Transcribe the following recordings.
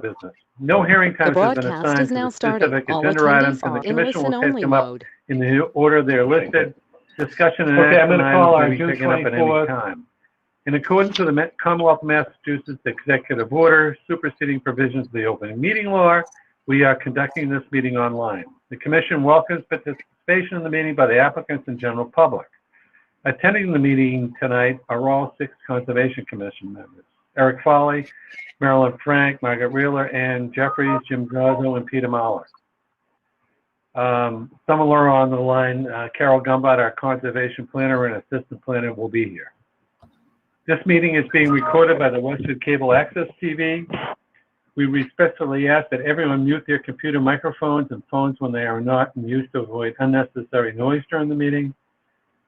business. No hearing times have been broadcast assigned is to now the starting. specific All agenda items, attendees and the are in commission will take listen-only them up mode. in the order they are listed. Discussion and Okay, I'm action gonna call our items may be June taken up at any 24th. time. In accordance with the Commonwealth of Massachusetts Executive Order superseding provisions of the open meeting law, we are conducting this meeting online. The commission welcomes participation in the meeting by the applicants and general public. Attending the meeting tonight are all 6 Conservation Commission members: Eric Foley, Marilyn Frank, Margaret Wheeler, Ann Jeffries, Jim Grazzo, and Peter Mahler. Some are on the line. Carol Gumbart, our conservation planner and assistant planner, will be here. This meeting is being recorded by the Westford Cable Access TV. We respectfully ask that everyone mute their computer microphones and phones when they are not in use to avoid unnecessary noise during the meeting.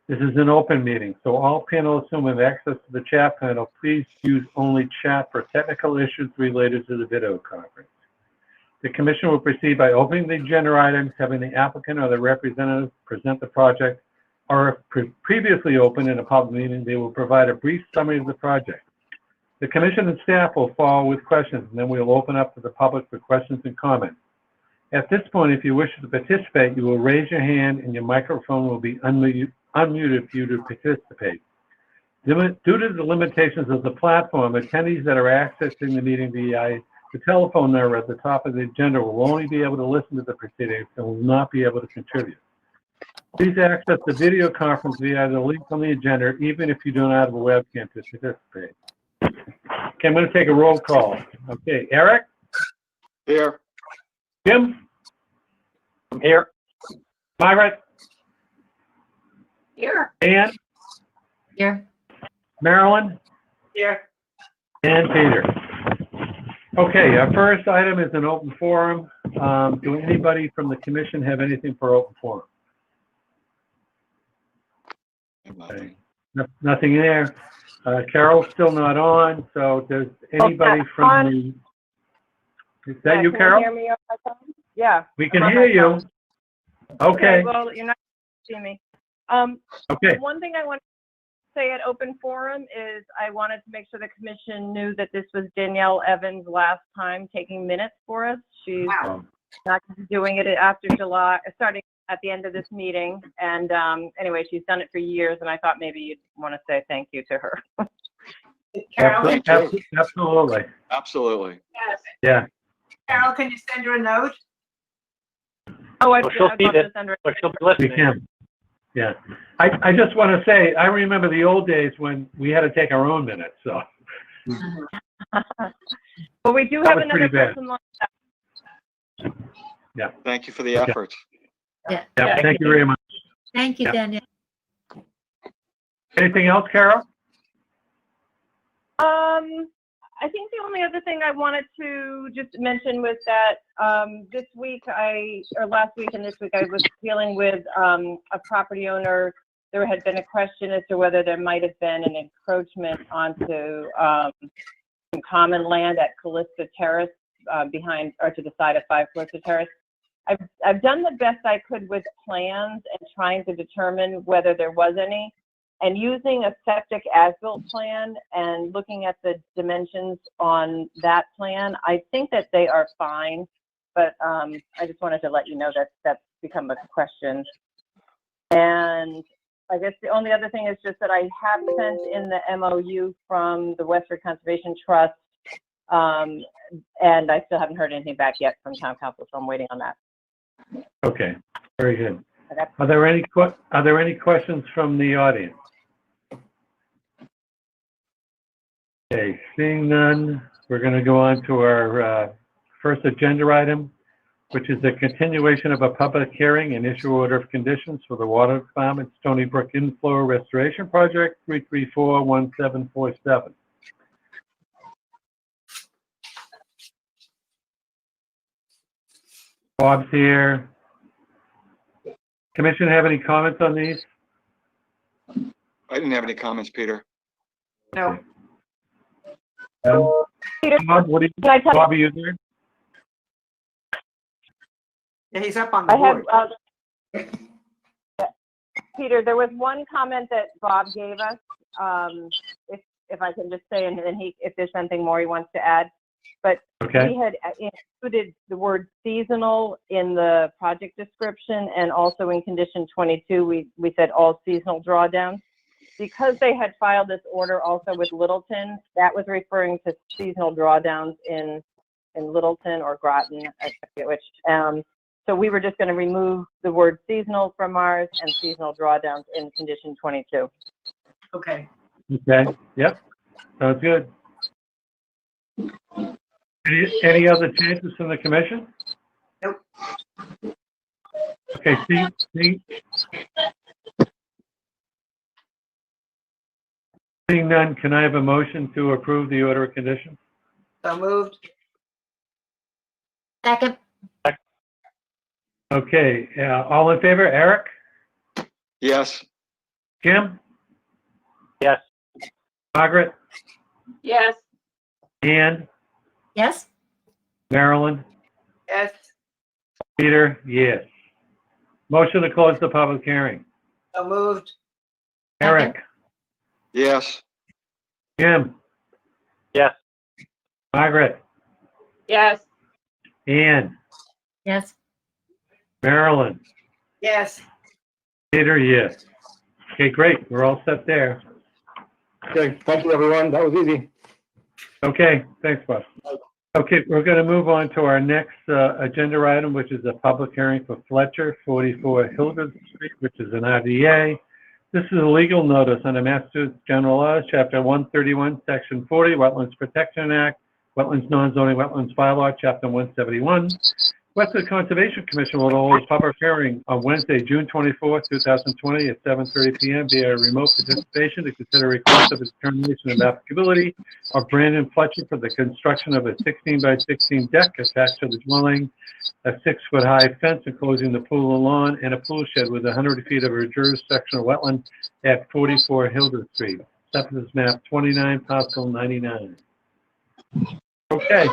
This is an open meeting, so all panelists who have access to the chat panel, please use only chat for technical issues related to the video conference. The commission will proceed by opening the agenda items, having the applicant or the representative present the project, or if previously open in a public meeting, they will provide a brief summary of the project. The commission and staff will follow with questions, and then we will open up to the public for questions and comments. At this point, if you wish to participate, you will raise your hand and your microphone will be unmuted for you to participate. Due to the limitations of the platform, attendees that are accessing the meeting via the telephone number at the top of the agenda will only be able to listen to the proceedings and will not be able to contribute. Please access the video conference via the link on the agenda, even if you do not have a webcam to participate. Okay, I'm going to take a roll call. Okay, Eric? Here. Jim? I'm here. Margaret? Here. Ann? Here. Marilyn? Here. And Peter. Okay, our first item is an open forum. Do anybody from the commission have anything for open forum? Okay. Nothing there. Carol's still not on, so does anybody from the... Is that you, Carol? Can you hear me on my phone? Yeah. We can hear you. Okay. Well, you're not seeing me. Okay. One thing I want to say at open forum is I wanted to make sure the commission knew that this was Danielle Evans' last time taking minutes for us. She's not doing it after July, starting at the end of this meeting. And anyway, she's done it for years, and I thought maybe you'd want to say thank you to her. Carol? Absolutely. Absolutely. Yes. Yeah. Carol, can you send her a note? Oh, I she'll thought see to it, send her. but she'll be We listening. can. Yeah. I just want to say, I remember the old days when we had to take our own minutes, so. Well, we do That have was another pretty bad. person lined up. Thank you for the effort. Yeah. Yeah, thank you very much. Thank you, Yeah. Danielle. Anything else, Carol? I think the only other thing I wanted to just mention was that this week last week and this week I was dealing with a property owner. There had been a question as to whether there might have been an encroachment onto some common land at Callista Terrace behind or to the side of 5 Callista Terrace. I've done the best I could with plans and trying to determine whether there was any. And using a septic as-built plan and looking at the dimensions on that plan, I think that they are fine. But I just wanted to let you know that that's become a question. And I guess the only other thing is just that I have sent in the MOU from the Westford Conservation Trust, and I still haven't heard anything back yet from town council, so I'm waiting on that. Okay, very good. Okay. Are there any questions from the audience? Okay, seeing none, we're going to go on to our first agenda item, which is the continuation of a public hearing and issue order of conditions for the Water Department Stony Brook Inflow Restoration Project 3341747. Bob's here. Commission have any comments on these? I didn't have any comments, Peter. No. Peter, Bob, what do you, can I tell you? Bob, are you there? Yeah, he's up on the I board. have, Peter, there was one comment that Bob gave us, if I can just say, and then if there's something more he wants to add. but Okay, we had included the word seasonal in the project description, and also in condition 22, we said all seasonal drawdowns. Because they had filed this order also with Littleton, that was referring to seasonal drawdowns in Littleton or Groton, I forget which. So we were just going to remove the word seasonal from ours and seasonal drawdowns in condition 22. Okay. okay, yep, sounds good. Any other changes from the commission? Nope. Okay, seeing none, can I have a motion to approve the order of conditions? So moved. Second. Okay, all in favor? Eric? Yes. Jim? Yes. Margaret? Yes. Ann? Yes. Marilyn? Yes. Peter? Yes. Motion to close the public hearing. So moved. Eric? Yes. Jim? Yes. Margaret? Yes. Ann? Yes. Marilyn? Yes. Peter? Yes. Okay, great. We're all set there. Okay, thank you, everyone. That was easy. Okay, thanks, Bob. Okay, we're going to move on to our next agenda item, which is a public hearing for Fletcher, 44 Hildred Street, which is an RDA. This is a legal notice under Massachusetts General Laws, Chapter 131, Section 40, Wetlands Protection Act, Wetlands Non-Zoning Wetlands Bylaw, Chapter 171. Westford Conservation Commission will hold a public hearing on Wednesday, June 24, 2020 at 7:30 p.m. via remote participation to consider a request of a determination of applicability of Brandon Fletcher for the construction of a 16 by 16 deck attached to the dwelling, a 6-foot high fence enclosing the pool and lawn, and a pool shed with 100 feet of reserved sectional wetland at 44 Hildred Street. Census map 29, parcel 99. Okay.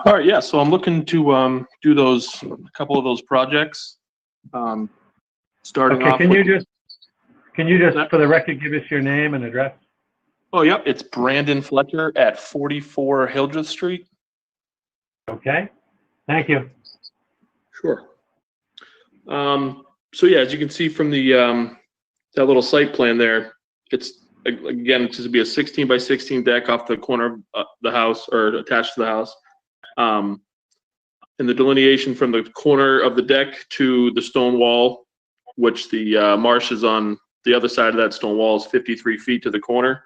All right, yeah, so I'm looking to do a couple of those projects. Starting Okay, off can with, you just, for the record, give us your name and address? oh, yep, it's Brandon Fletcher at 44 Hildreth Street. Okay, thank you. Sure. So yeah, as you can see from the that little site plan there, it's again, it's just be a 16 by 16 deck off the corner of the house, or attached to the house. And the delineation from the corner of the deck to the stone wall, which the marsh is on the other side of that stone wall, is 53 feet to the corner.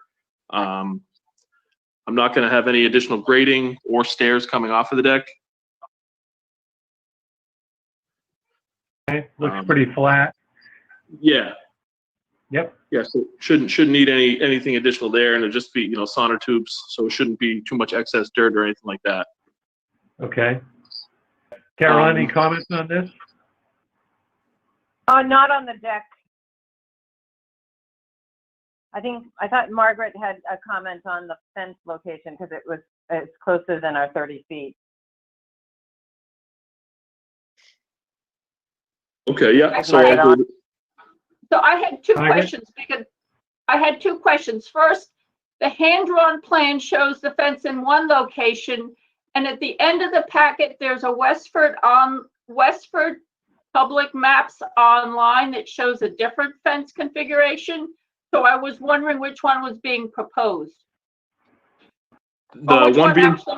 I'm not going to have any additional grading or stairs coming off of the deck. Okay, looks pretty flat. Yeah. Yep. Yeah, so shouldn't need anything additional there, and it'll just be, sonotubes, so it shouldn't be too much excess dirt or anything like that. Okay. Carol, any comments on this? Not on the deck. I thought Margaret had a comment on the fence location because it's closer than our 30 feet. Okay, yeah. So Right on. So I had two Margaret? questions because I had two questions. First, the hand-drawn plan shows the fence in one location, and at the end of the packet, there's a Westford public maps online that shows a different fence configuration. So I was wondering which one was being proposed. the one being, actually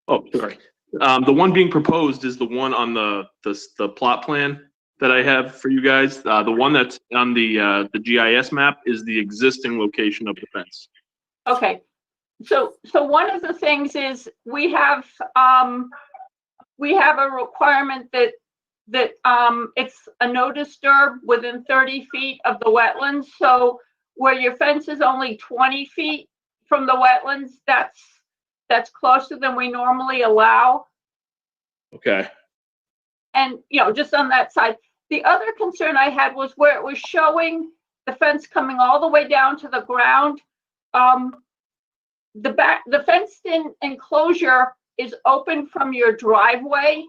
oh, sorry. The one being proposed is the one on the plot plan that I have for you guys. The one that's on the GIS map is the existing location of the fence. Okay, so one of the things is we have a requirement that it's a no disturb within 30 feet of the wetlands. So where your fence is only 20 feet from the wetlands, that's closer than we normally allow. Okay. And, just on that side. The other concern I had was where it was showing the fence coming all the way down to the ground. The fenced-in enclosure is open from your driveway.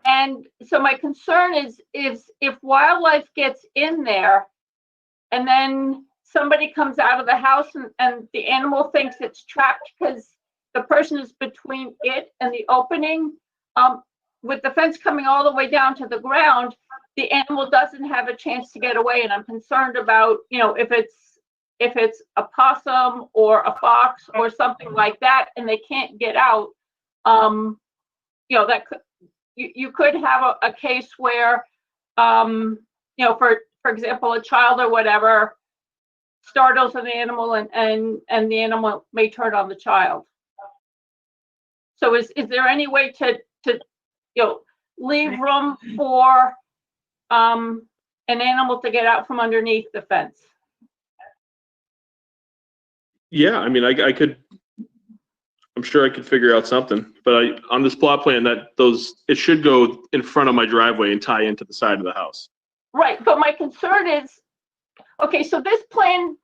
And so my concern is if wildlife gets in there and then somebody comes out of the house and the animal thinks it's trapped because the person is between it and the opening, with the fence coming all the way down to the ground, the animal doesn't have a chance to get away. And I'm concerned about, if it's a possum or a fox or something like that, and they can't get out, that could, you could have a case where, for example, a child or whatever startles an animal and the animal may turn on the child. So is there any way to leave room for an animal to get out from underneath the fence? Yeah, I mean, I could, I'm sure I could figure out something, but on this plot plan it should go in front of my driveway and tie into the side of the house. Right, but my concern is, okay, so this plan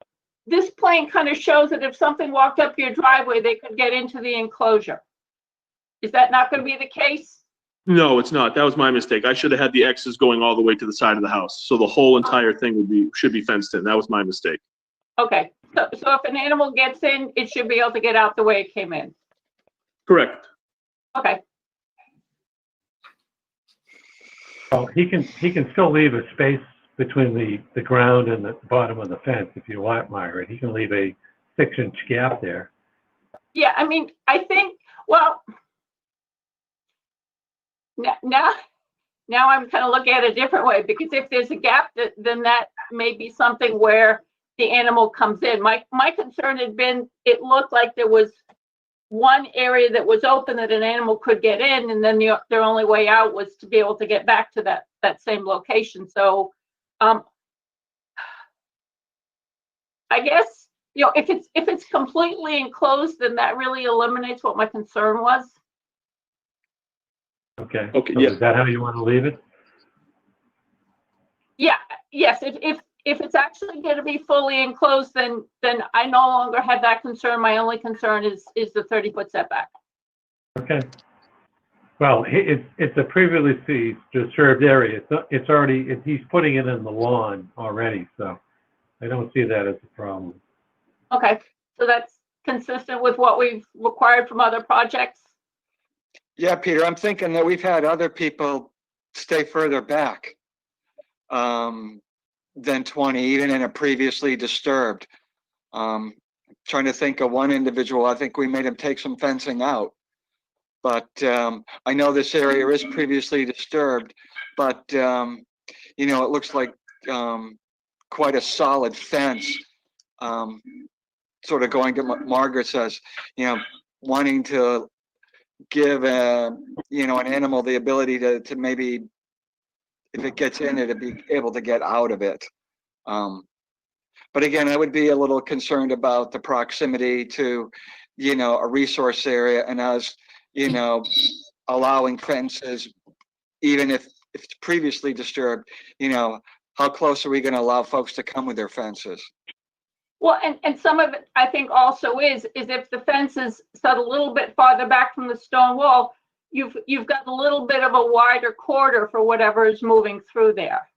kind of shows that if something walked up your driveway, they could get into the enclosure. Is that not going to be the case? No, it's not. That was my mistake. I should have had the X's going all the way to the side of the house. So the whole entire thing should be fenced in. That was my mistake. Okay, so if an animal gets in, it should be able to get out the way it came in. Correct. Okay. Well, he can still leave a space between the ground and the bottom of the fence if you want, Myra. He can leave a 6-inch gap there. Yeah, I mean, I think, well, now I'm kind of looking at it a different way, because if there's a gap, then that may be something where the animal comes in. My concern had been, it looked like there was one area that was open that an animal could get in, and then their only way out was to be able to get back to that same location. So I guess, if it's completely enclosed, then that really eliminates what my concern was. Okay. Okay, So yeah. is that how you want to leave it? Yeah, yes, if it's actually going to be fully enclosed, then I no longer have that concern. My only concern is the 30-foot setback. Okay. Well, it's a previously disturbed area. It's already, he's putting it in the lawn already, so I don't see that as a problem. Okay, so that's consistent with what we've required from other projects? Yeah, Peter, I'm thinking that we've had other people stay further back than 20, even in a previously disturbed. Trying to think of one individual, I think we made him take some fencing out. But I know this area is previously disturbed, but it looks like quite a solid fence. Sort of going to what Margaret says, wanting to give an animal the ability to maybe, if it gets in it, to be able to get out of it. But again, I would be a little concerned about the proximity to, a resource area, and us, allowing fences, even if it's previously disturbed, how close are we going to allow folks to come with their fences? Well, and some of it, I think, also is if the fence is set a little bit farther back from the stone wall, you've got a little bit of a wider corridor for whatever is moving through there.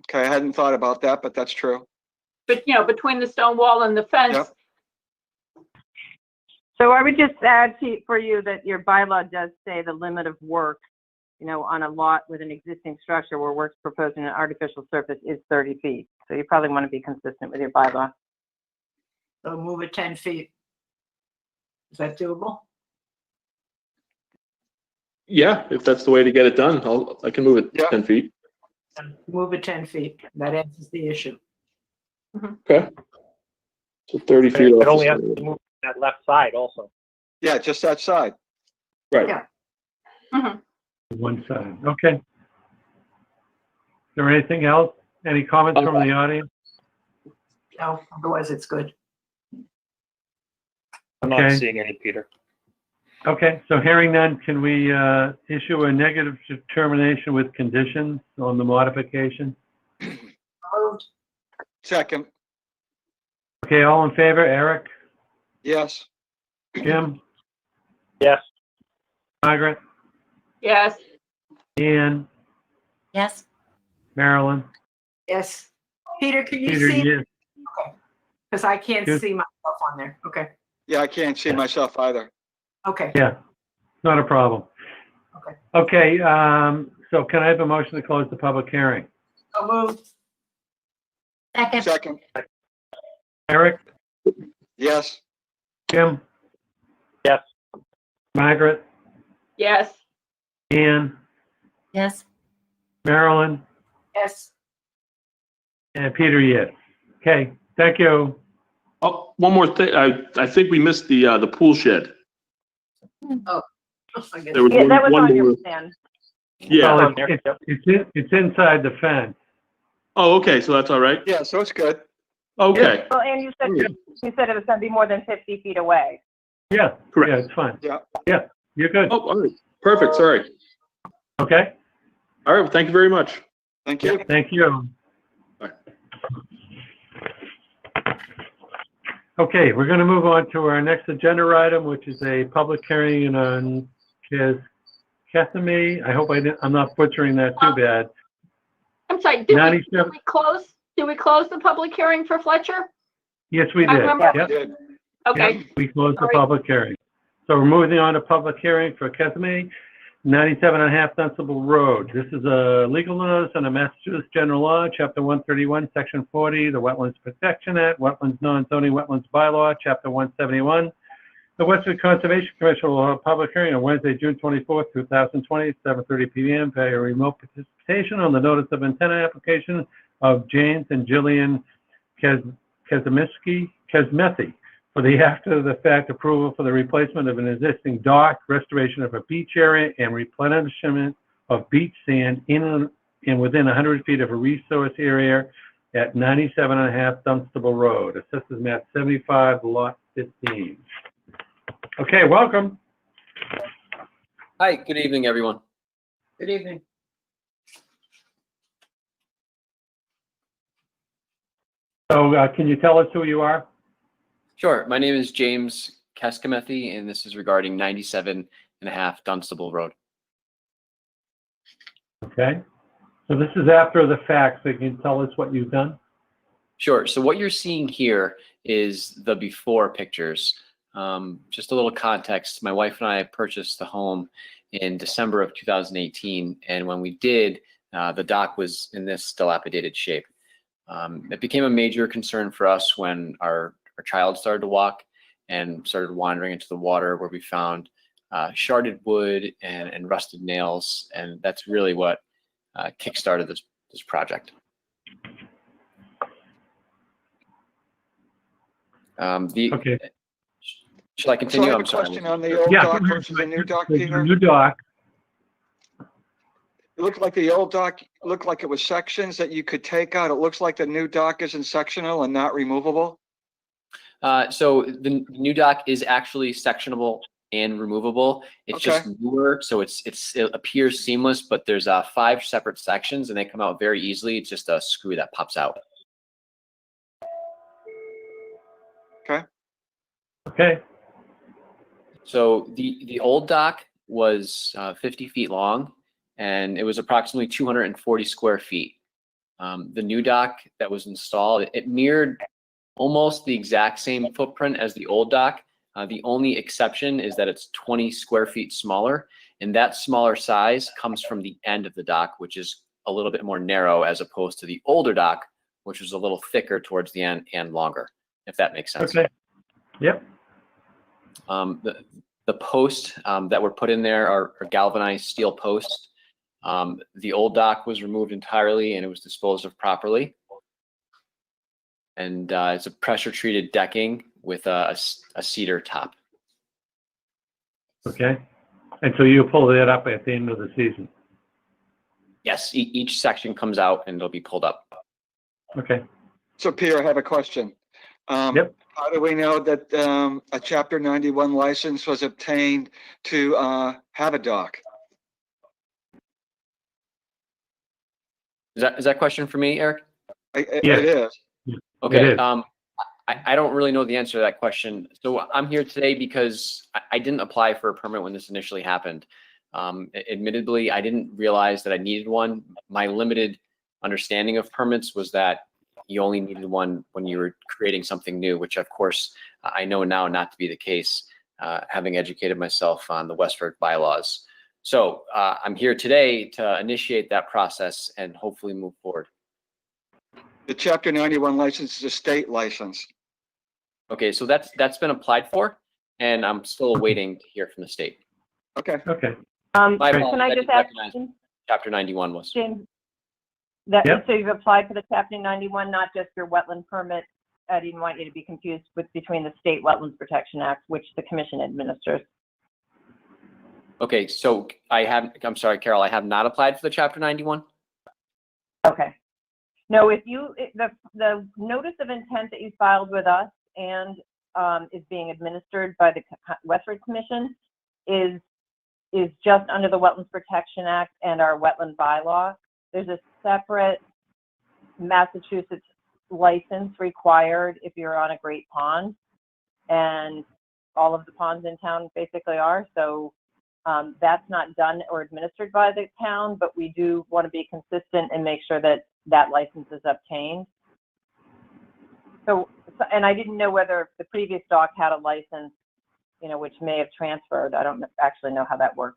Okay, I hadn't thought about that, but that's true. But, between the stone wall and the fence. Yep. So I would just add for you that your bylaw does say the limit of work, on a lot with an existing structure where work's proposed in an artificial surface is 30 feet. So you probably want to be consistent with your bylaw. So move it 10 feet. Is that doable? Yeah, if that's the way to get it done, I can move it Yeah. 10 feet. Move it 10 feet. That answers the issue. Okay. So 30 feet But off. only the have to move that left side also. Yeah, just that side. Right. Yeah. One side. Okay. Is there anything else? Any comments from the audience? No, otherwise it's good. I'm Okay. not seeing any, Peter. Okay, so hearing none, can we issue a negative determination with conditions on the modification? Moved. Second, Okay, all in favor? Eric? yes. Jim? Yes. Margaret? Yes. Ian? Yes. Marilyn? Yes. Peter, can you Peter, see? yes. Because I can't Yes. see myself on there. Okay, Yeah, I can't see myself either. okay. Yeah, not a problem. Okay. Okay, so can I have a motion to close the public hearing? So moved. Second. Second, Eric, yes. Jim, Yes. Margaret, Yes. Ian, Yes. Marilyn, Yes. and Peter, yes. Okay, thank you. Oh, one more thing. I think we missed the pool shed. I guess- There was Yeah, that was one on your more. plan. Yeah. Well, on there, yep. it's inside the fence. Oh, okay. So that's all right. Yeah, so it's good. Okay. Well, and you said it was gonna be more than 50 feet away. Yeah, Correct. yeah, it's fine. Yeah. Yeah, you're good. Oh, all right. Perfect. Sorry. Okay, All right. Well, thank you very much. Thank you. thank you. Bye. Okay, we're going to move on to our next agenda item, which is a public hearing on Kethame. I hope I'm not butchering that too bad. I'm sorry, did 97. we close the public hearing for Fletcher? Yes, we I did. remember. Yep, Good. Okay. yep, we closed the Sorry. public hearing. So we're moving on to public hearing for Kethame, 97.5 Dunstable Road. This is a legal notice under Massachusetts General Law, Chapter 131, Section 40, the Wetlands Protection Act, Wetlands Non-Zoning Wetlands Bylaw, Chapter 171. The Westford Conservation Commission will have a public hearing on Wednesday, June 24th, 2020, at 7:30 p.m. via remote participation on the notice of intent application of James and Jillian Kazmethi for the after-the-fact approval for the replacement of an existing dock, restoration of a beach area, and replenishment of beach sand in and within 100 feet of a resource area at 97.5 Dunstable Road, Assessors Map 75, Lot 15. Okay, welcome. Hi, good evening, everyone. Good evening. So can you tell us who you are? Sure, my name is James Keskamethi, and this is regarding 97.5 Dunstable Road. Okay. So this is after the fact, so you can tell us what you've done? Sure, so what you're seeing here is the before pictures. Just a little context, my wife and I purchased the home in December of 2018, and when we did, the dock was in this dilapidated shape. It became a major concern for us when our child started to walk and started wandering into the water, where we found sharded wood and rusted nails, and that's really what kickstarted this project. Okay. Should I So continue? I have a I'm sorry. question on the old Yeah. dock versus the new dock, The Peter. new dock. It looked like the old dock looked like it was sections that you could take out. It looks like the new dock isn't sectional and not removable. So the new dock is actually sectionable and removable. It's just newer, so it appears seamless, but there's 5 separate sections and they come out very easily. It's just a screw that pops out. Okay. So the old dock was 50 feet long, and it was approximately 240 square feet. The new dock that was installed, it mirrored almost the exact same footprint as the old dock. The only exception is that it's 20 square feet smaller, and that smaller size comes from the end of the dock, which is a little bit more narrow as opposed to the older dock, which was a little thicker towards the end and longer, if that makes sense. Okay. Yep. The posts that were put in there are galvanized steel posts. The old dock was removed entirely and it was disposed of properly. And it's a pressure treated decking with a cedar top. Okay. And so you pull that up at the end of the season? Yes, each section comes out and it'll be pulled up. Okay. So Peter, I have a question. Yep. How do we know that a Chapter 91 license was obtained to have a dock? Is that question for me, Eric? It Yes. is. Okay. It is. I don't really know the answer to that question. So I'm here today because I didn't apply for a permit when this initially happened. Admittedly, I didn't realize that I needed one. My limited understanding of permits was that you only needed one when you were creating something new, which of course I know now not to be the case, having educated myself on the Westford bylaws. So I'm here today to initiate that process and hopefully move forward. The Chapter 91 license is a state license. Okay, so that's been applied for, and I'm still waiting to hear from the state. Okay. Okay. My Can apologies, I I just didn't ask, recognize Chapter 91 was. James, that, Yep. so you've applied for the Chapter 91, not just your wetland permit? I didn't want you to be confused with between the State Wetlands Protection Act, which the commission administers. Okay, so I'm sorry, Carol, I have not applied for the Chapter 91? Okay. No, the notice of intent that you filed with us and is being administered by the Westford Commission is just under the Wetlands Protection Act and our wetland bylaw. There's a separate Massachusetts license required if you're on a great pond, and all of the ponds in town basically are. So that's not done or administered by the town, but we do want to be consistent and make sure that that license is obtained. So, and I didn't know whether the previous dock had a license, which may have transferred. I don't actually know how that works.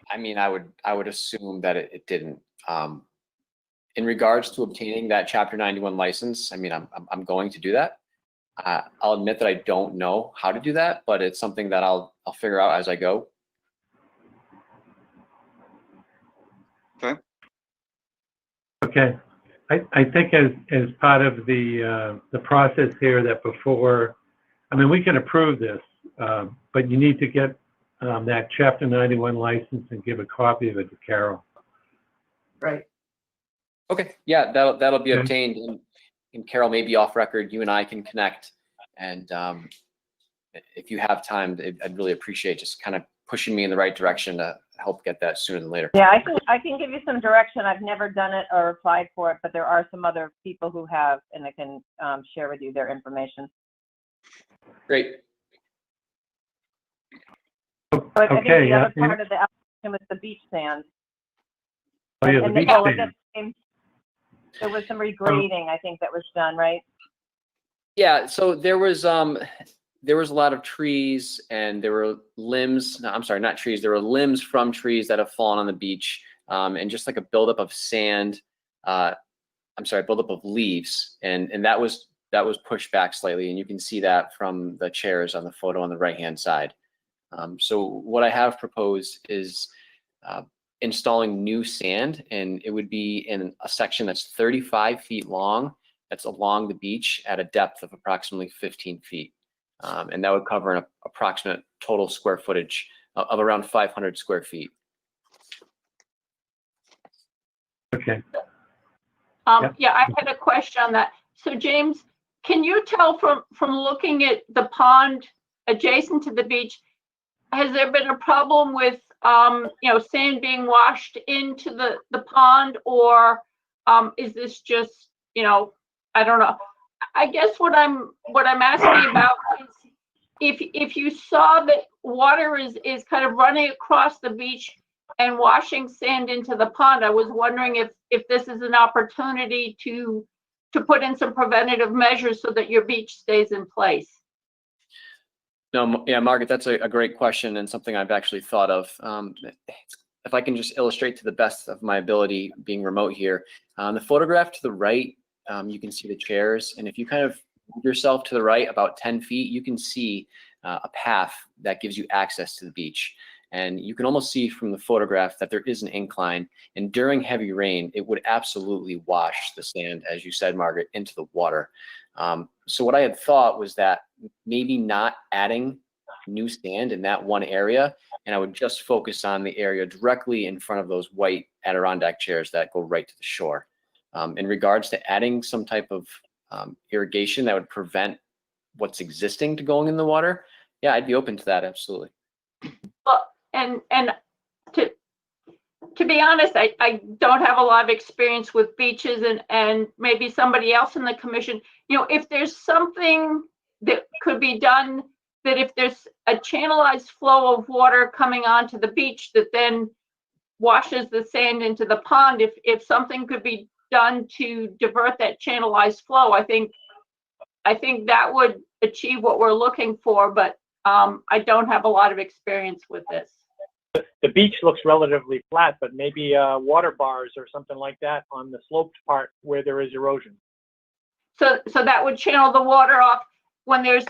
I mean, I would assume that it didn't. In regards to obtaining that Chapter 91 license, I mean, I'm going to do that. I'll admit that I don't know how to do that, but it's something that I'll figure out as I go. Okay. Okay. I think as part of the process here that before, I mean, we can approve this, but you need to get that Chapter 91 license and give a copy of it to Carol. Right. Okay, yeah, that'll be Okay. obtained, and Carol, maybe off record, you and I can connect, and if you have time, I'd really appreciate just kind of pushing me in the right direction to help get that sooner than later. Yeah, I can give you some direction. I've never done it or applied for it, but there are some other people who have, and I can share with you their information. Great. But I think Okay, the other part of the application was the beach sand. Oh, yeah, the And beach all of sand. it, there was some regrading, I think, that was done, right? Yeah, so there was a lot of trees, and there were limbs. No, I'm sorry, not trees. There were limbs from trees that have fallen on the beach, and just like a buildup of sand. Buildup of leaves, and that was pushed back slightly, and you can see that from the chairs on the photo on the right-hand side. So what I have proposed is installing new sand, and it would be in a section that's 35 feet long, that's along the beach at a depth of approximately 15 feet. And that would cover an approximate total square footage of around 500 square feet. Okay. Yeah, I had a question on that. So James, can you tell from looking at the pond adjacent to the beach, has there been a problem with sand being washed into the pond, or is this just, I don't know. I guess what I'm asking about is if you saw that water is kind of running across the beach and washing sand into the pond, I was wondering if this is an opportunity to put in some preventative measures so that your beach stays in place. No, yeah, Margaret, that's a great question and something I've actually thought of. If I can just illustrate to the best of my ability, being remote here, the photograph to the right, you can see the chairs, and if you kind of move yourself to the right about 10 feet, you can see a path that gives you access to the beach. And you can almost see from the photograph that there is an incline, and during heavy rain, it would absolutely wash the sand, as you said, Margaret, into the water. So what I had thought was that maybe not adding new sand in that one area, and I would just focus on the area directly in front of those white Adirondack chairs that go right to the shore. In regards to adding some type of irrigation that would prevent what's existing to going in the water, yeah, I'd be open to that, absolutely. Well, and to be honest, I don't have a lot of experience with beaches, and maybe somebody else in the commission, if there's something that could be done, that if there's a channelized flow of water coming onto the beach that then washes the sand into the pond, if something could be done to divert that channelized flow, I think that would achieve what we're looking for, but I don't have a lot of experience with this. The beach looks relatively flat, but maybe water bars or something like that on the sloped part where there is erosion. So that would channel the water off. When there's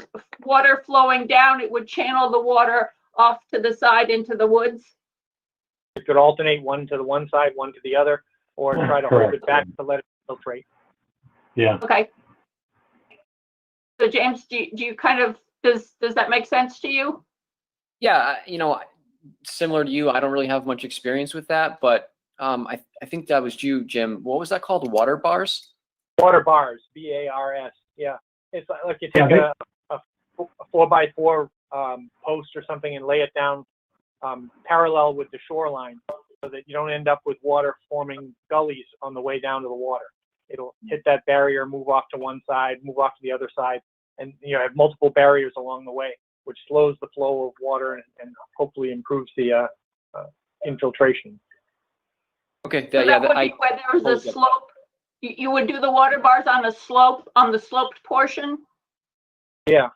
water flowing down, it would channel the water off to the side into the woods. You could alternate one to the one side, one to the other, or try to hold it back to let it filtrate. Yeah. Okay. So James, do you kind of, does that make sense to you? Yeah, you know, similar to you, I don't really have much experience with that, but I think that was you, Jim. What was that called? Water bars? Water bars, B-A-R-S. Yeah, it's like you take a 4x4 post or something and lay it down parallel with the shoreline, so that you don't end up with water forming gullies on the way down to the water. It'll hit that barrier, move off to one side, move off to the other side, and have multiple barriers along the way, which slows the flow of water and hopefully improves the infiltration. Okay, So that would be where there's a slope. You would do the water bars on a slope, on the sloped portion? Yeah.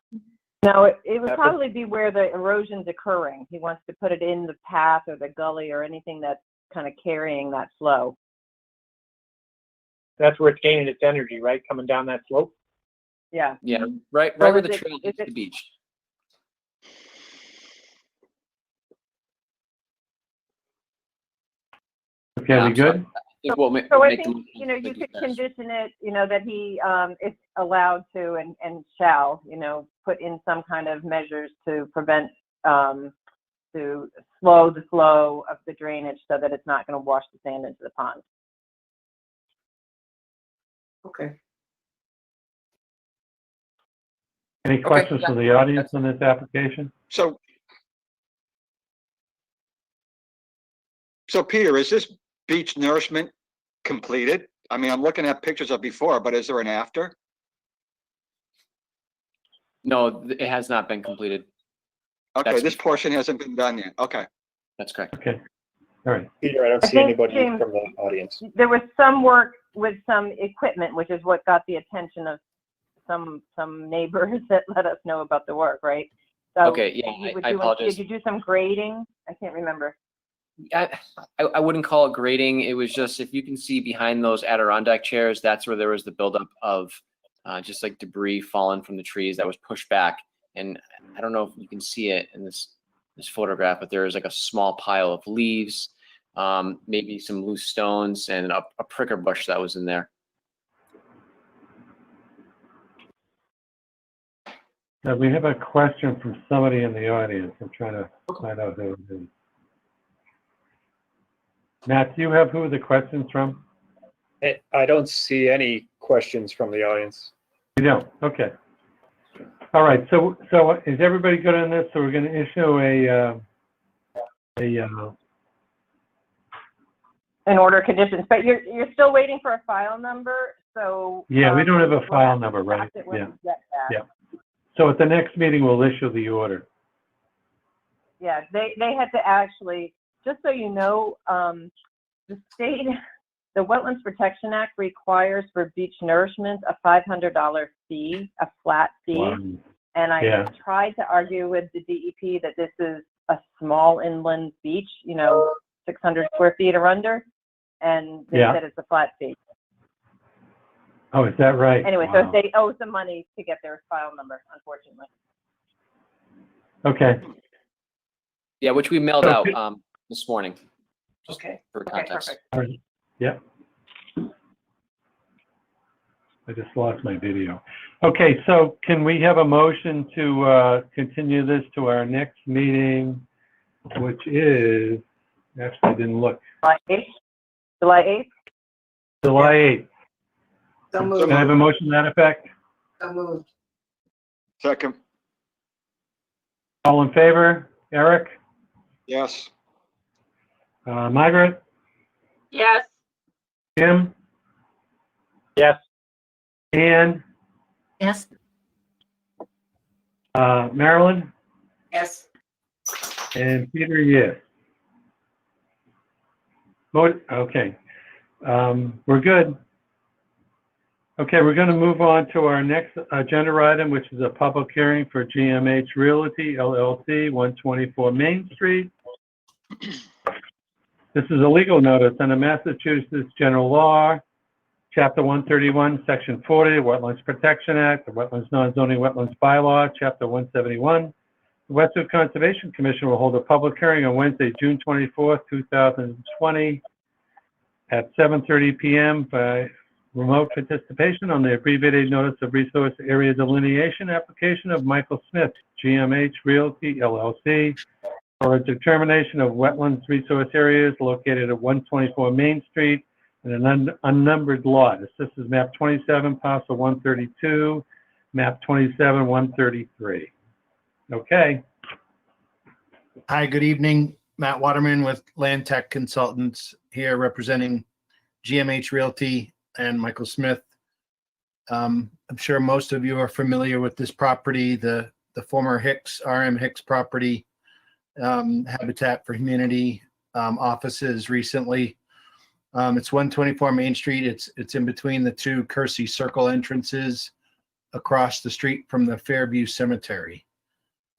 No, it would probably be where the erosion's occurring. He wants to put it in the path or the gully or anything that's kind of carrying that flow. That's where it's gaining its energy, right? Coming down that slope. Yeah. Yeah, right So where is the it- trail is hits it- the beach. Okay, we good? I think we'll So I make the think, motion you know, if you it could does. condition it, that he is allowed to and shall, put in some kind of measures to prevent, to slow the flow of the drainage so that it's not going to wash the sand into the pond. Okay. Any questions yeah. from the audience on this application? So Peter, is this beach nourishment completed? I mean, I'm looking at pictures of before, but is there an after? No, it has not been completed. Okay, That's this before. portion hasn't been done yet. Okay. That's correct. Okay, all right. Peter, I don't I see think, anybody James, from the audience. There was some work with some equipment, which is what got the attention of some neighbors that let us know about the work, right? So Okay, yeah, you were I doing- apologize. Did you do some grading? I can't remember. I wouldn't call it grading. It was just, if you can see behind those Adirondack chairs, that's where there was the buildup of just like debris falling from the trees that was pushed back. And I don't know if you can see it in this photograph, but there is like a small pile of leaves, maybe some loose stones, and a pricker bush that was in there. Now, we have a question from somebody in the audience. I'm trying to find out who it is. Matt, do you have who the question's from? I don't see any questions from the audience. You don't? Okay. All right, so is everybody good on this? So we're gonna issue An order of conditions, but you're still waiting for a file number, so. yeah, we don't have a we'll file to number, right? draft it when Yeah, we get that. yeah. So at the next meeting, we'll issue the order. Yeah, they had to actually, just so you know, the state, the Wetlands Protection Act requires for beach nourishment a $500 fee, a flat fee. Wow. And I Yeah. tried to argue with the DEP that this is a small inland beach, 600 square feet or under, and they Yeah. said it's a flat fee. Oh, is that right? Anyway, Wow. so they owe some money to get their file number, unfortunately. Okay, Yeah, which we mailed Okay. out this morning. Just Okay. for Okay, context. perfect. all right, yeah. I just lost my video. Okay, so can we have a motion to continue this to our next meeting, which is, actually I didn't look, July 8th? July 8th? July 8th. So Can moved. I have a motion to that effect? So moved. Second. All in favor? Eric? Yes. Margaret? Yes. Jim? Yes. Ann? Yes. Marilyn? Yes. And Peter, yes. Okay. We're good. Okay, we're going to move on to our next agenda item, which is a public hearing for GMH Realty LLC, 124 Main Street. This is a legal notice under Massachusetts General Law, Chapter 131, Section 40, Wetlands Protection Act, the Wetlands Non-Zoning Wetlands Bylaw, Chapter 171. The Westford Conservation Commission will hold a public hearing on Wednesday, June 24th, 2020 at 7:30 p.m. by remote participation on the abbreviated notice of resource area delineation application of Michael Smith, GMH Realty LLC, for a determination of wetlands resource areas located at 124 Main Street in an unnumbered lot. This is map 27, parcel 132, map 27, 133. Okay. Hi, good evening. Matt Waterman with Land Tech Consultants here representing GMH Realty and Michael Smith. I'm sure most of you are familiar with this property, the former RM Hicks property, Habitat for Humanity offices recently. It's 124 Main Street. It's in between the two Kersey Circle entrances across the street from the Fairview Cemetery.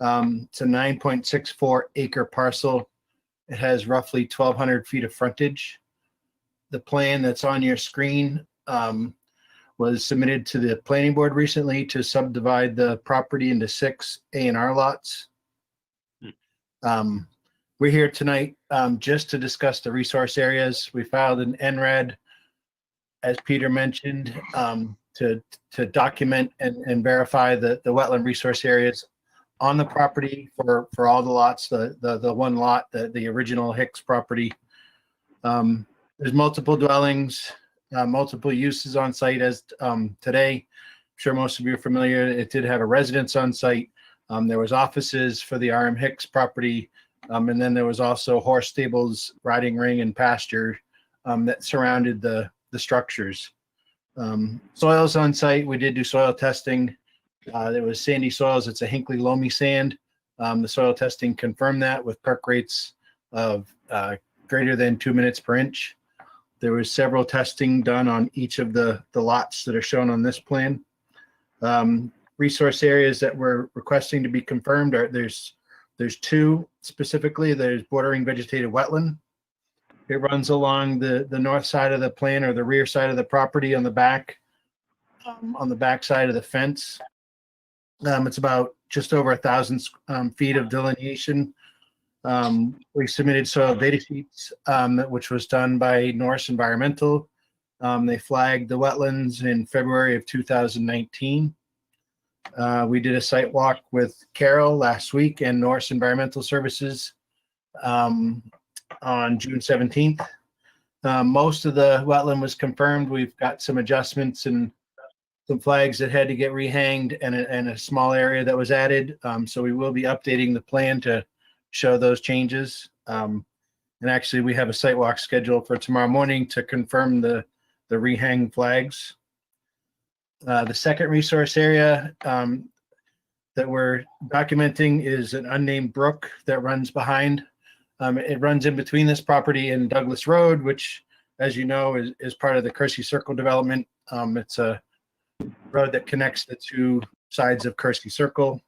It's a 9.64 acre parcel. It has roughly 1,200 feet of frontage. The plan that's on your screen was submitted to the planning board recently to subdivide the property into 6 A&R lots. We're here tonight just to discuss the resource areas. We filed an NRED, as Peter mentioned, to document and verify the wetland resource areas on the property for all the lots, the one lot, the original Hicks property. There's multiple dwellings, multiple uses on site as today. I'm sure most of you are familiar. It did have a residence on site. There was offices for the RM Hicks property. And then there was also horse stables, riding ring, and pasture that surrounded the structures. Soils on site, we did do soil testing. There was sandy soils. It's a Hinkley loamy sand. The soil testing confirmed that with perk rates of greater than 2 minutes per inch. There was several testing done on each of the lots that are shown on this plan. Resource areas that we're requesting to be confirmed are there's 2 specifically. There's bordering vegetated wetland. It runs along the north side of the plan or the rear side of the property on the back side of the fence. It's about just over 1,000 feet of delineation. We submitted soil data sheets, which was done by Norse Environmental. They flagged the wetlands in February of 2019. We did a site walk with Carol last week and Norse Environmental Services on June 17th. Most of the wetland was confirmed. We've got some adjustments and some flags that had to get rehanged and a small area that was added. So we will be updating the plan to show those changes. And actually, we have a site walk scheduled for tomorrow morning to confirm the rehang flags. The second resource area that we're documenting is an unnamed brook that runs behind. It runs in between this property and Douglas Road, which, as you know, is part of the Kersey Circle development. It's a road that connects the two sides of Kersey Circle.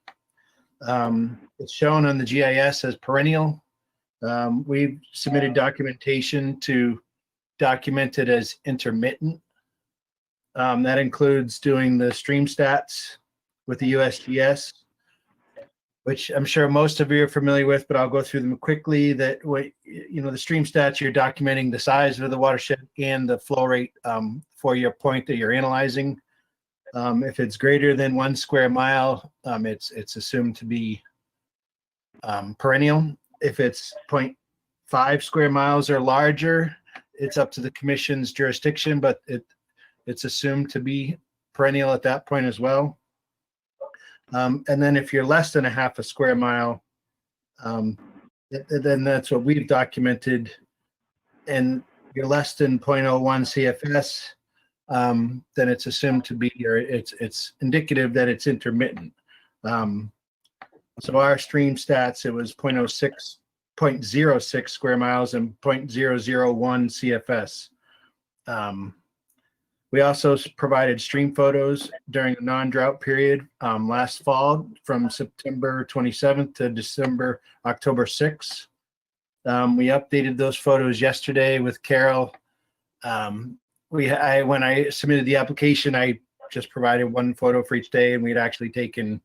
It's shown on the GIS as perennial. We've submitted documentation to document it as intermittent. That includes doing the stream stats with the USGS, which I'm sure most of you are familiar with, but I'll go through them quickly. That the stream stats, you're documenting the size of the watershed and the flow rate for your point that you're analyzing. If it's greater than 1 square mile, it's assumed to be perennial. If it's 0.5 square miles or larger, it's up to the commission's jurisdiction, but it's assumed to be perennial at that point as well. And then if you're less than a half a square mile, then that's what we've documented, and you're less than 0.01 CFS, then it's assumed to be, or it's indicative that it's intermittent. So our stream stats, it was 0.06 square miles and 0.001 CFS. We also provided stream photos during a non-drought period last fall from September 27th to October 6th. We updated those photos yesterday with Carol. When I submitted the application, I just provided one photo for each day, and we'd actually taken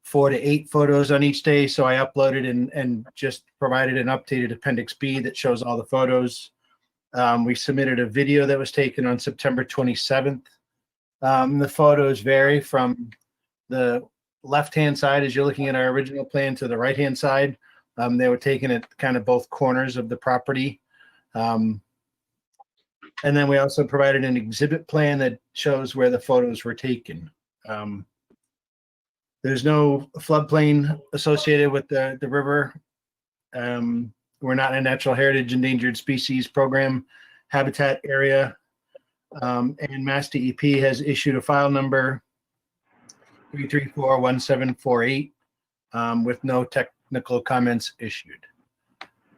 4 to 8 photos on each day. So I uploaded and just provided an updated Appendix B that shows all the photos. We submitted a video that was taken on September 27th. The photos vary from the left-hand side as you're looking at our original plan to the right-hand side. They were taken at kind of both corners of the property. And then we also provided an exhibit plan that shows where the photos were taken. There's no floodplain associated with the river. We're not in a natural heritage endangered species program habitat area. And Mass DEP has issued a file number 3341748 with no technical comments issued.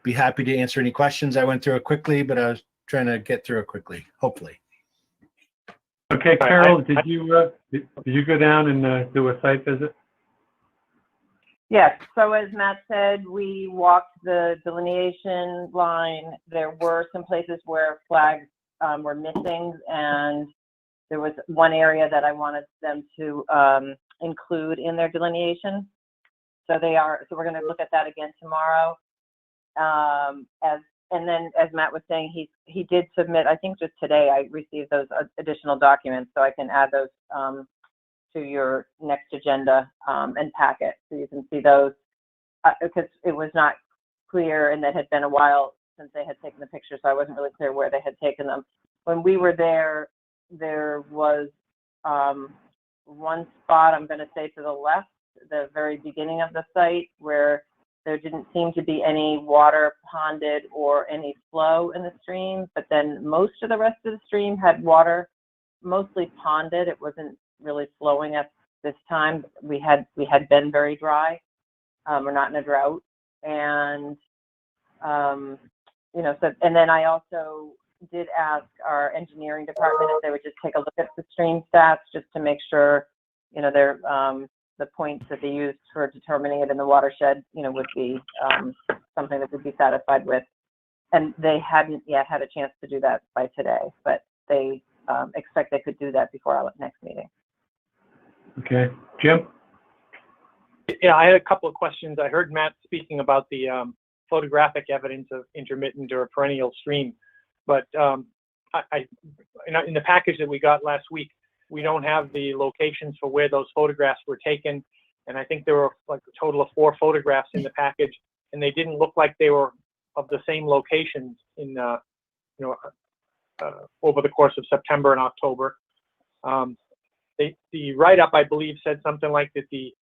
Be happy to answer any questions. I went through it quickly, but I was trying to get through it quickly, hopefully. Okay, Carol, did you go down and do a site visit? Yes, so as Matt said, we walked the delineation line. There were some places where flags were missing, and there was one area that I wanted them to include in their delineation. So so we're going to look at that again tomorrow. And then as Matt was saying, he did submit, I think just today I received those additional documents, so I can add those to your next agenda and packet, so you can see those, because it was not clear, and that had been a while since they had taken the picture, so I wasn't really clear where they had taken them. When we were there, there was one spot, I'm going to say to the left, the very beginning of the site, where there didn't seem to be any water ponded or any flow in the stream, but then most of the rest of the stream had water, mostly ponded. It wasn't really flowing at this time. We had been very dry. We're not in a drought. And, and then I also did ask our engineering department if they would just take a look at the stream stats just to make sure, they're, the points that they used for determining it in the watershed, would be something that would be satisfied with. And they hadn't yet had a chance to do that by today, but they expect they could do that before our next meeting. Okay, Jim? Yeah, I had a couple of questions. I heard Matt speaking about the photographic evidence of intermittent or perennial stream, but in the package that we got last week, we don't have the locations for where those photographs were taken. And I think there were like a total of 4 photographs in the package, and they didn't look like they were of the same locations in, over the course of September and October. The write-up, I believe, said something like that the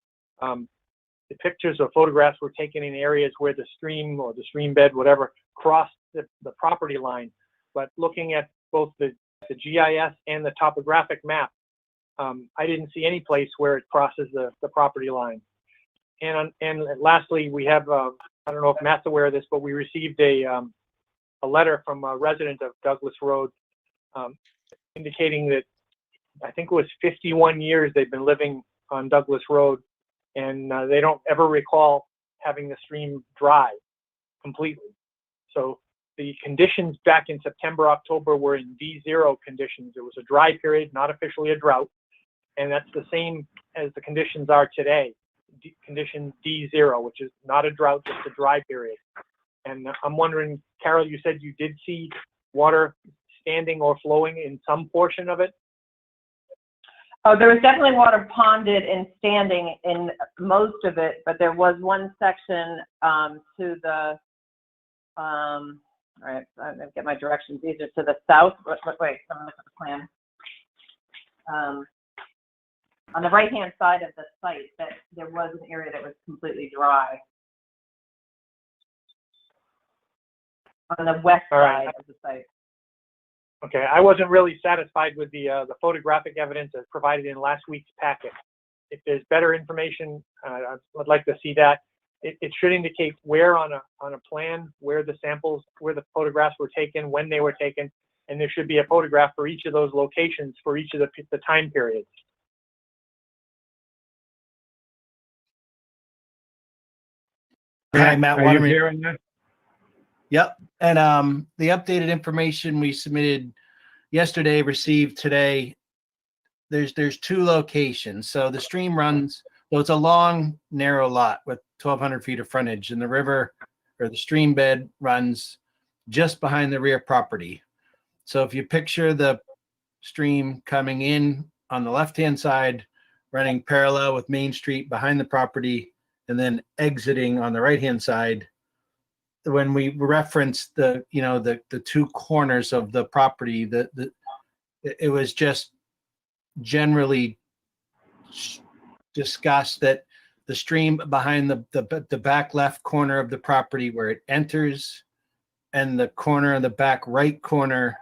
pictures or photographs were taken in areas where the stream or the stream bed, whatever, crossed the property line. But looking at both the GIS and the topographic map, I didn't see any place where it crosses the property line. And lastly, we have, I don't know if Matt's aware of this, but we received a letter from a resident of Douglas Road indicating that I think it was 51 years they've been living on Douglas Road, and they don't ever recall having the stream dry completely. So the conditions back in September, October were in D0 conditions. It was a dry period, not officially a drought. And that's the same as the conditions are today, condition D0, which is not a drought, just a dry period. And I'm wondering, Carol, you said you did see water standing or flowing in some portion of it? Oh, there was definitely water ponded and standing in most of it, but there was one section to the, all right, I'm going to get my directions easier, to the south. Wait, I'm going to look at the plan. On the right-hand side of the site, that there was an area that was completely dry. On the west side of the site. Okay, I wasn't really satisfied with the photographic evidence as provided in last week's packet. If there's better information, I'd like to see that. It should indicate where on a plan, where the samples, where the photographs were taken, when they were taken, and there should be a photograph for each of those locations for each of the time periods. Hi, Matt Are you Waterman. hearing that? Yep. And the updated information we submitted yesterday, received today, there's two locations. So the stream runs, so it's a long, narrow lot with 1,200 feet of frontage, and the river or the stream bed runs just behind the rear property. So if you picture the stream coming in on the left-hand side, running parallel with Main Street behind the property, and then exiting on the right-hand side, when we reference the two corners of the property, it was just generally discussed that the stream behind the back left corner of the property where it enters, and the corner in the back right corner,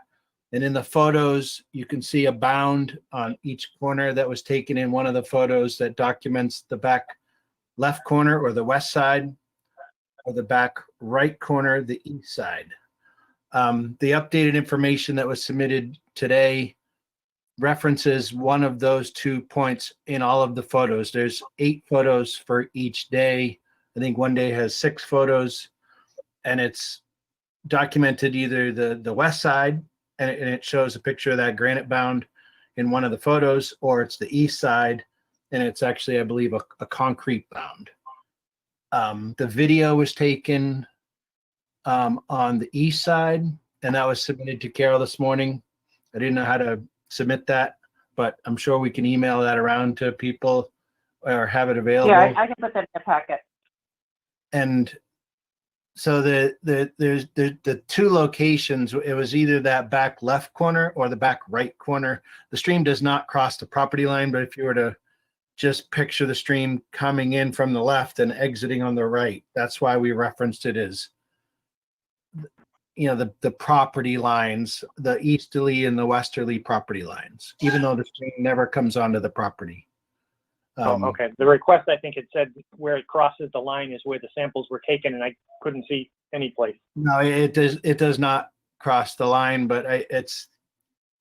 and in the photos you can see a bound on each corner that was taken in one of the photos that documents the back left corner or the west side, or the back right corner, the east side. The updated information that was submitted today references one of those 2 points in all of the photos. There's 8 photos for each day. I think one day has 6 photos, and it's documented either the west side, and it shows a picture of that granite bound in one of the photos, or it's the east side, and it's actually, I believe, a concrete bound. The video was taken on the east side, and that was submitted to Carol this morning. I didn't know how to submit that, but I'm sure we can email that around to people or have it available. Yeah, I can put that in the packet. And so there's the 2 locations. It was either that back left corner or the back right corner. The stream does not cross the property line, but if you were to just picture the stream coming in from the left and exiting on the right, that's why we referenced it as, the property lines, the easterly and the westerly property lines, even though the stream never comes onto the property. Okay. The request, I think it said where it crosses the line is where the samples were taken, and I couldn't see any place. No, it does not cross the line, but it's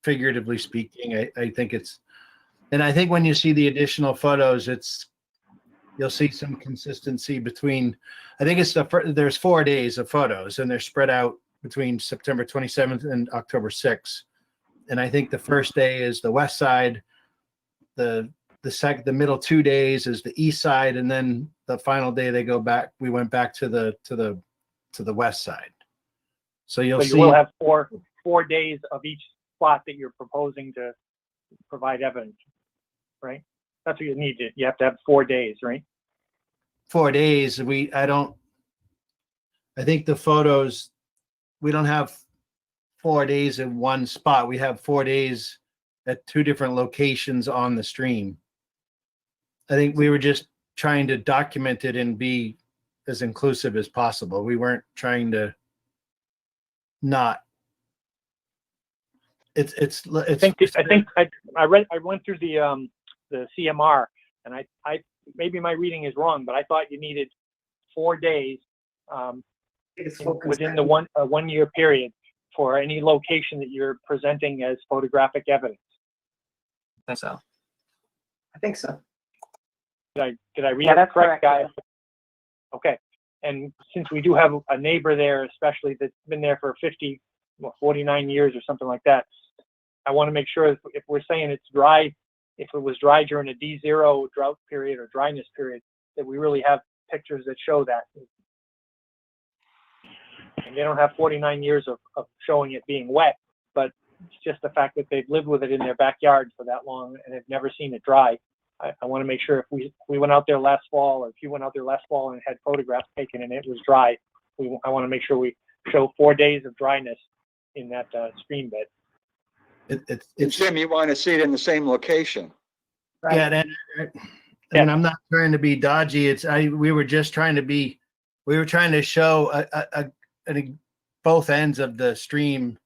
figuratively speaking, I think it's, and I think when you see the additional photos, you'll see some consistency between, I think there's 4 days of photos, and they're spread out between September 27th and October 6th. And I think the first day is the west side, the middle 2 days is the east side, and then the final day we went back to the west side. So you will have four days of each spot that you're proposing to provide evidence, right? That's what you need. You have to have 4 days, right? 4 days. I think the photos, we don't have 4 days in one spot. We have 4 days at 2 different locations on the stream. I think we were just trying to document it and be as inclusive as possible. We weren't trying to not. I went through the CMR, and I maybe my reading is wrong, but I thought you needed 4 days within the 1 year period for any location that you're presenting as photographic evidence. I think so. Did I read Yeah, it that's correct, correct. guys? Okay. And since we do have a neighbor there, especially that's been there for 49 years or something like that, I want to make sure if we're saying it's dry, if it was dry during a D0 drought period or dryness period, that we really have pictures that show that. And they don't have 49 years of showing it being wet, but it's just the fact that they've lived with it in their backyard for that long and have never seen it dry. I want to make sure if we went out there last fall, or if you went out there last fall and had photographs taken and it was dry, I want to make sure we show 4 days of dryness in that stream bed. Jim, you want to see it in the same location. Right. Yeah, and I'm not trying to be dodgy. We were just trying to show both ends of the stream,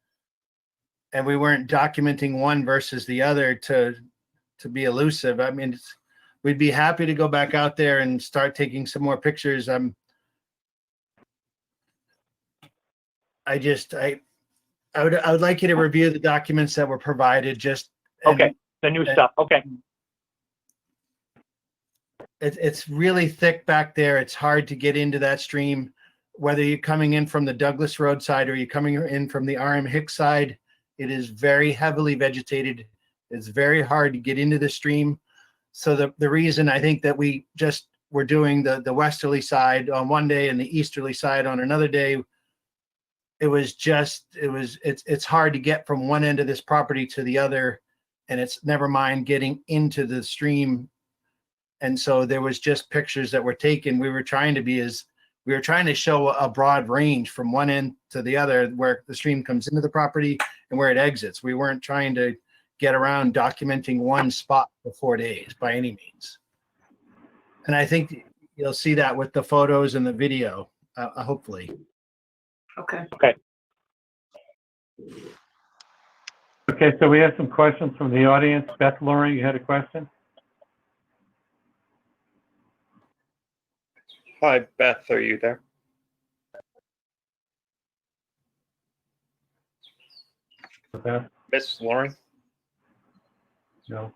and we weren't documenting one versus the other to be elusive. I mean, we'd be happy to go back out there and start taking some more pictures. I would like you to review the documents that were provided, just. and Okay, the new stuff, okay. It's really thick back there. It's hard to get into that stream, whether you're coming in from the Douglas Road side or you're coming in from the RM Hicks side. It is very heavily vegetated. It's very hard to get into the stream. So the reason I think that we're doing the westerly side on one day and the easterly side on another day, it's hard to get from one end of this property to the other, and it's never mind getting into the stream. And so there was just pictures that were taken. We were trying to show a broad range from one end to the other, where the stream comes into the property and where it exits. We weren't trying to get around documenting one spot for 4 days by any means. And I think you'll see that with the photos and the video, hopefully. Okay. Okay. Okay, so we have some questions from the audience. Beth Loring, you had a question? Hi, Beth, are you there? Beth? Miss Loring? No.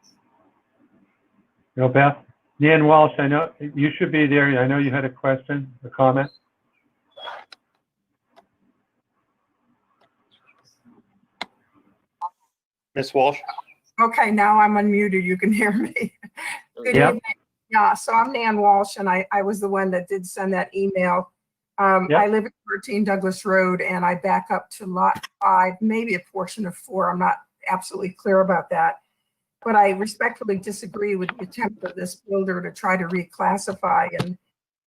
No, Beth? Nan Walsh, I know you should be there. I know you had a question, a comment. Miss Walsh? Okay, now I'm unmuted. You can hear me. Good Yep. evening. Yeah, so I'm Nan Walsh, and I was the one that did send that email. I live at 13 Douglas Road, and I back up to lot 5, maybe a portion of 4. I'm not absolutely clear about that. But I respectfully disagree with the attempt of this builder to try to reclassify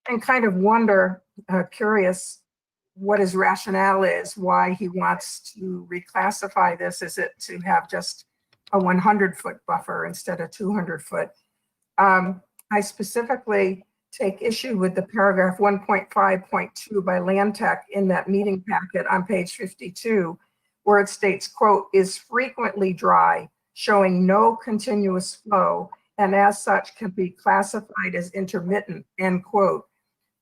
and kind of wonder, curious, what his rationale is, why he wants to reclassify this. Is it to have just a 100-foot buffer instead of 200-foot? I specifically take issue with the paragraph 1.5.2 by Land Tech in that meeting packet on page 52, where it states, quote, is frequently dry, showing no continuous flow, and as such can be classified as intermittent, end quote.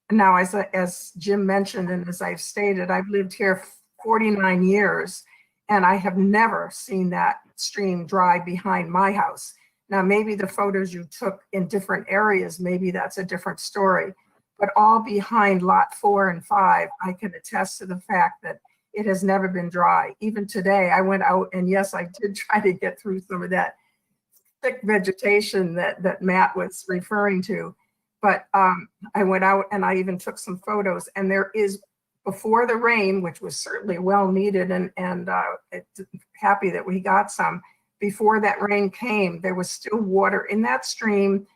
Now, as Jim mentioned, and as I've stated, I've lived here 49 years, and I have never seen that stream dry behind my house. Now, maybe the photos you took in different areas, maybe that's a different story, but all behind lot 4 and 5, I can attest to the fact that it has never been dry. Even today, I went out, and yes, I did try to get through some of that thick vegetation that Matt was referring to. But I went out and I even took some photos, and there is, before the rain, which was certainly well needed, and happy that we got some, before that rain came, there was still water in that stream.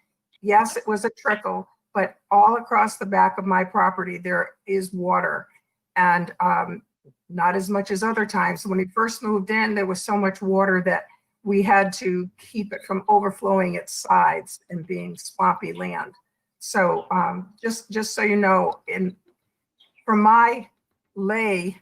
Yes, it was a trickle, but all across the back of my property, there is water, and not as much as other times. When we first moved in, there was so much water that we had to keep it from overflowing its sides and being swampy land. So just so you know, from my lay,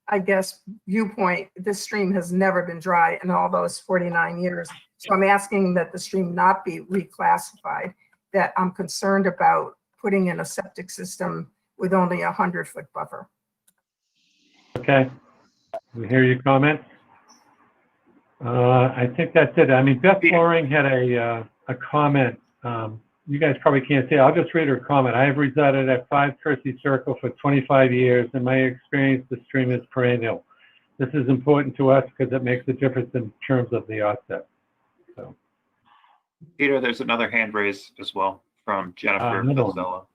I guess, viewpoint, this stream has never been dry in all those 49 years. So I'm asking that the stream not be reclassified, that I'm concerned about putting in a septic system with only a 100-foot buffer. Okay. We hear your comments. I think that's it. I mean, Beth Loring had a comment. You guys probably can't see it. I'll just read her comment. I have resided at 5 Kersey Circle for 25 years. In my experience, the stream is perennial. This is important to us because it makes a difference in terms of the offset. So, Peter, there's another hand raised as well from Jennifer Pizzella.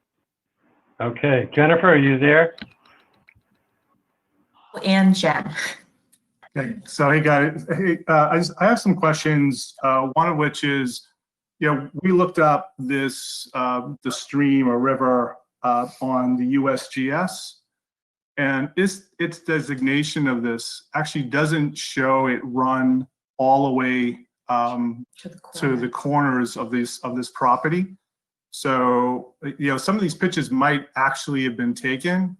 Okay, Jennifer, are you there? And Jen. Okay, so hey guys, I have some questions. One of which is, we looked up this the stream or river on the USGS, and its designation of this actually doesn't show it run all the way to the corners of this property. So some of these pictures might actually have been taken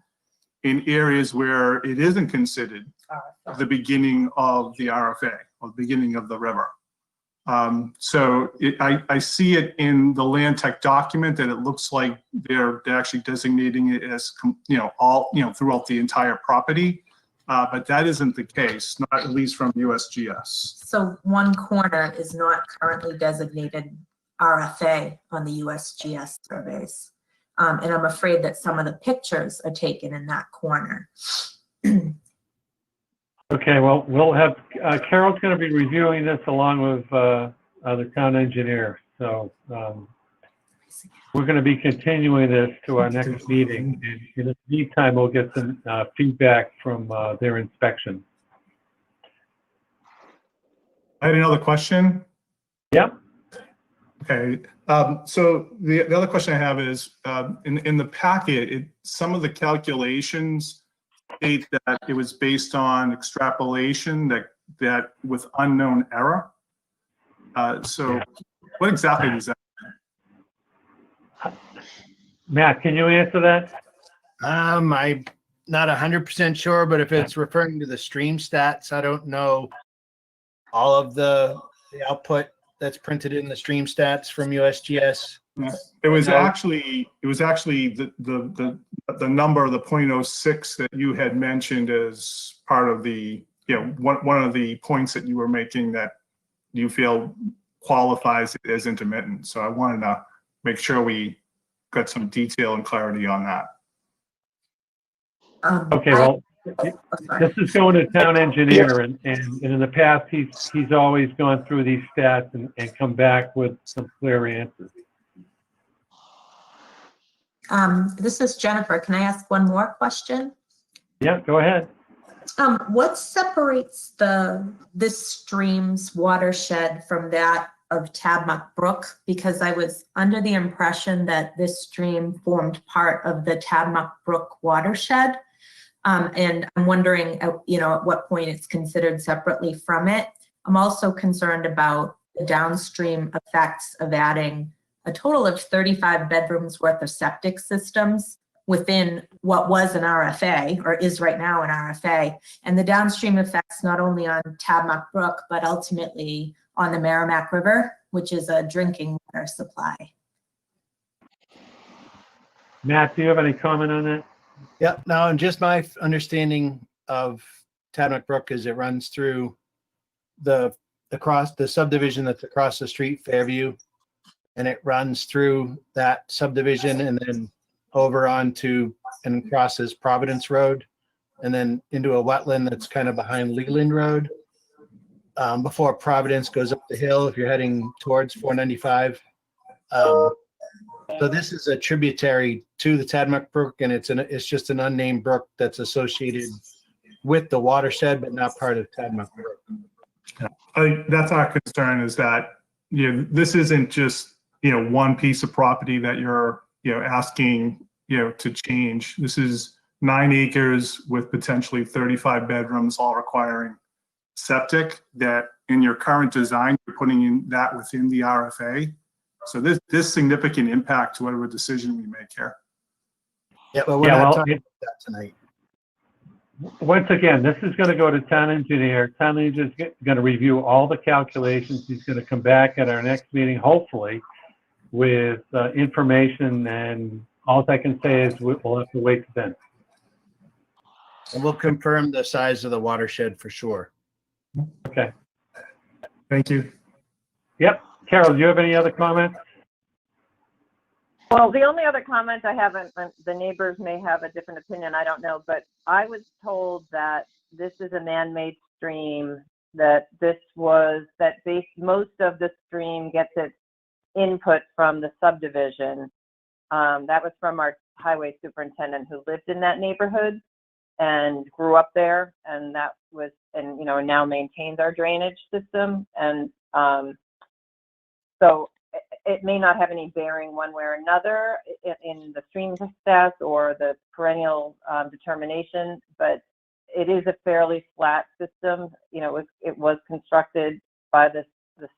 in areas where it isn't considered the beginning of the RFA or the beginning of the river. So I see it in the Land Tech document that it looks like they're actually designating it as all throughout the entire property. but that isn't the case, not at least from USGS. So one corner is not currently designated RFA on the USGS surveys. And I'm afraid that some of the pictures are taken in that corner. Okay, well, we'll have, Carol's going to be reviewing this along with the town engineer. So we're going to be continuing this to our next meeting. And in the meantime, we'll get some feedback from their inspection. I had another question. Yep. Okay, so the other question I have is, in the packet, some of the calculations state that it was based on extrapolation that with unknown error. So what exactly does that mean? Matt, can you answer that? I'm not 100% sure, but if it's referring to the stream stats, I don't know all of the output that's printed in the stream stats from USGS. Yeah. It was actually the number, the 0.06 that you had mentioned as part of the, one of the points that you were making that you feel qualifies as intermittent. So I wanted to make sure we got some detail and clarity on that. Okay, well, this is going to town engineer, and in the past, he's always gone through these stats and come back with some clear answers. This is Jennifer. Can I ask one more question? Yeah, go ahead. What separates this stream's watershed from that of Tabmuck Brook? Because I was under the impression that this stream formed part of the Tabmuck Brook watershed. And I'm wondering, at what point it's considered separately from it. I'm also concerned about the downstream effects of adding a total of 35 bedrooms worth of septic systems within what was an RFA, or is right now an RFA, and the downstream effects not only on Tabmuck Brook, but ultimately on the Merrimack River, which is a drinking water supply. Matt, do you have any comment on that? Yeah, no, and just my understanding of Tabmuck Brook is it runs through across the subdivision that's across the street, Fairview, and it runs through that subdivision and then over onto and crosses Providence Road and then into a wetland that's kind of behind Leland Road before Providence goes up the hill if you're heading towards 495. So this is a tributary to the Tabmuck Brook, and it's just an unnamed brook that's associated with the watershed, but not part of Tabmuck Brook. Yeah. That's our concern, is that this isn't just one piece of property that you're asking to change. This is 9 acres with potentially 35 bedrooms, all requiring septic. That in your current design, you're putting in that within the RFA. So this significant impact to whatever decision we make here. Yeah, but we're not talking about that tonight. Once again, this is going to go to town engineer. Town engineer is going to review all the calculations. He's going to come back at our next meeting, hopefully, with information. And all I can say is we'll have to wait then. And we'll confirm the size of the watershed for sure. Okay. Thank you. Yep. Carol, do you have any other comments? Well, the only other comment I have, and the neighbors may have a different opinion, I don't know, but I was told that this is a man-made stream, that most of the stream gets its input from the subdivision. That was from our highway superintendent who lived in that neighborhood and grew up there, and now maintains our drainage system. And so it may not have any bearing one way or another in the stream stats or the perennial determination, but it is a fairly flat system. It was constructed by the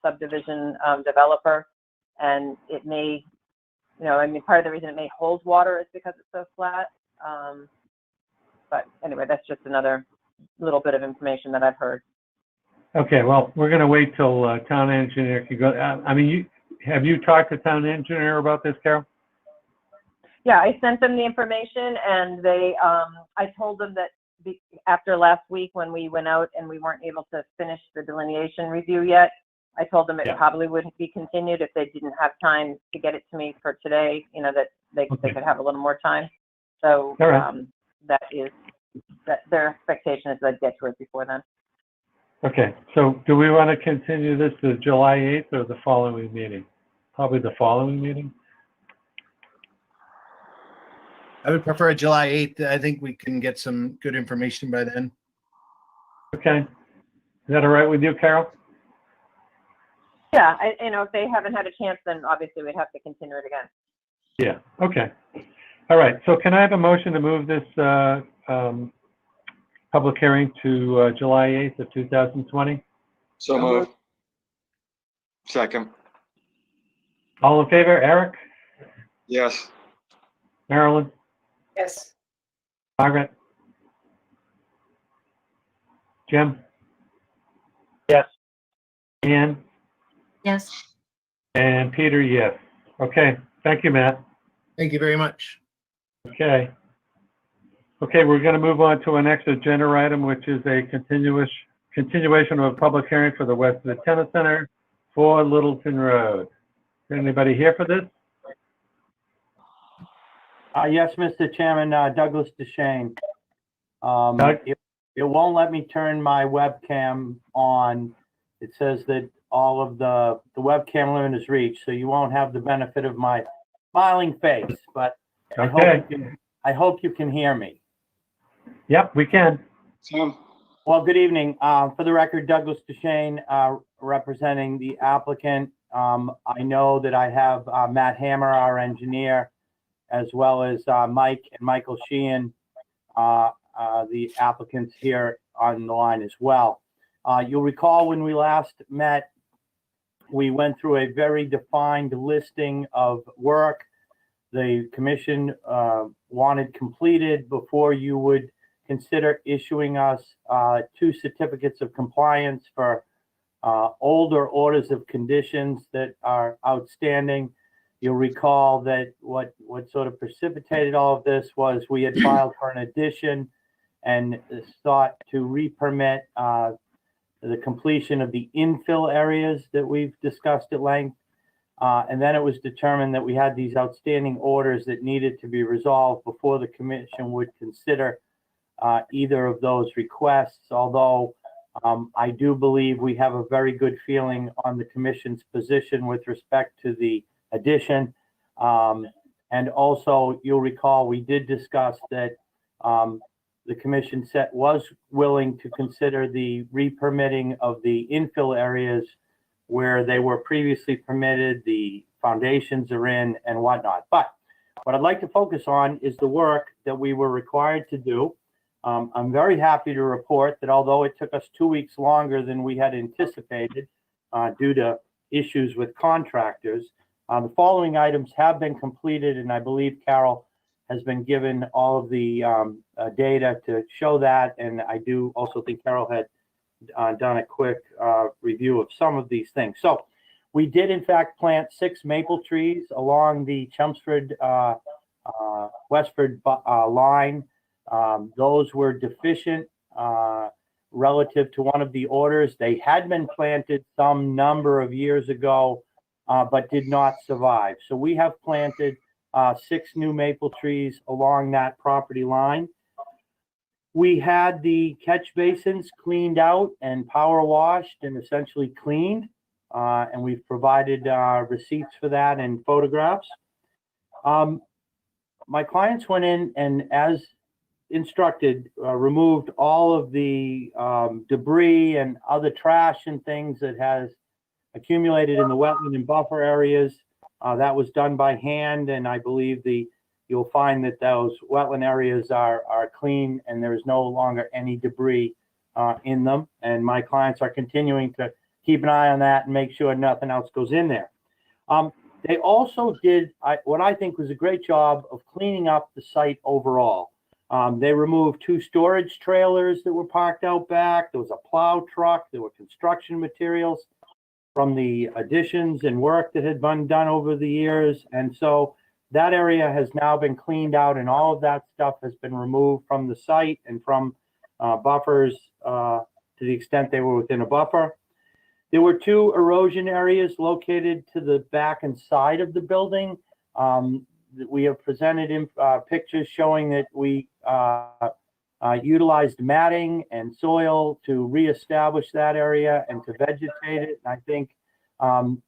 subdivision developer, and it may, part of the reason it may hold water is because it's so flat. But anyway, that's just another little bit of information that I've heard. Okay, well, we're going to wait till town engineer can go. Have you talked to town engineer about this, Carol? Yeah, I sent them the information, and I told them that after last week when we went out and we weren't able to finish the delineation review yet, I told them it Yeah. probably wouldn't be continued if they didn't have time to get it to me for today, you know, that they Okay. could have a little more time. So, All right. that their expectation is that I'd get to it before then. Okay, so do we want to continue this to July 8th or the following meeting? Probably the following meeting? I would prefer July 8th. I think we can get some good information by then. Okay. Is that all right with you, Carol? Yeah, if they haven't had a chance, then obviously we'd have to continue it again. Yeah, okay. All right, so can I have a motion to move this public hearing to July 8th of 2020? So moved. Second. All in favor, Eric, Yes. Marilyn, Yes. Margaret? Jim? Yes. Ian? Yes. And Peter, yes. Okay, thank you, Matt. Thank you very much. Okay. Okay, we're going to move on to our next agenda item, which is a continuation of a public hearing for the Westford Tennis Center for Littleton Road. Is anybody here for this? Yes, Mr. Chairman, Douglas DeShane. Doug? It won't let me turn my webcam on. It says that all of the webcam limit is reached, so you won't have the benefit of my smiling face, but Okay. I hope you can hear me. Yep, we can. Well, good evening. For the record, Douglas DeShane, representing the applicant. I know that I have Matt Hammer, our engineer, as well as Mike and Michael Sheehan, the applicants here on the line as well. You'll recall when we last met, we went through a very defined listing of work the commission wanted completed before you would consider issuing us 2 certificates of compliance for older orders of conditions that are outstanding. You'll recall that what sort of precipitated all of this was we had filed for an addition and sought to re-permit the completion of the infill areas that we've discussed at length. And then it was determined that we had these outstanding orders that needed to be resolved before the commission would consider either of those requests, although I do believe we have a very good feeling on the commission's position with respect to the addition. And also, you'll recall, we did discuss that the commission was willing to consider the re-permitting of the infill areas where they were previously permitted, the foundations are in and whatnot. But what I'd like to focus on is the work that we were required to do. I'm very happy to report that although it took us 2 weeks longer than we had anticipated due to issues with contractors, the following items have been completed, and I believe Carol has been given all of the data to show that. And I do also think Carol had done a quick review of some of these things. So we did in fact plant 6 maple trees along the Chelmsford Westford line. Those were deficient relative to one of the orders. They had been planted some number of years ago, but did not survive. So we have planted 6 new maple trees along that property line. We had the catch basins cleaned out and power washed and essentially cleaned. And we've provided receipts for that and photographs. My clients went in and, as instructed, removed all of the debris and other trash and things that has accumulated in the wetland and buffer areas. That was done by hand, and I believe you'll find that those wetland areas are clean and there is no longer any debris in them. And my clients are continuing to keep an eye on that and make sure nothing else goes in there. They also did what I think was a great job of cleaning up the site overall. They removed 2 storage trailers that were parked out back. There was a plow truck. There were construction materials from the additions and work that had been done over the years. And so that area has now been cleaned out, and all of that stuff has been removed from the site and from buffers to the extent they were within a buffer. There were 2 erosion areas located to the back and side of the building. We have presented in pictures showing that we utilized matting and soil to reestablish that area and to vegetate it. And I think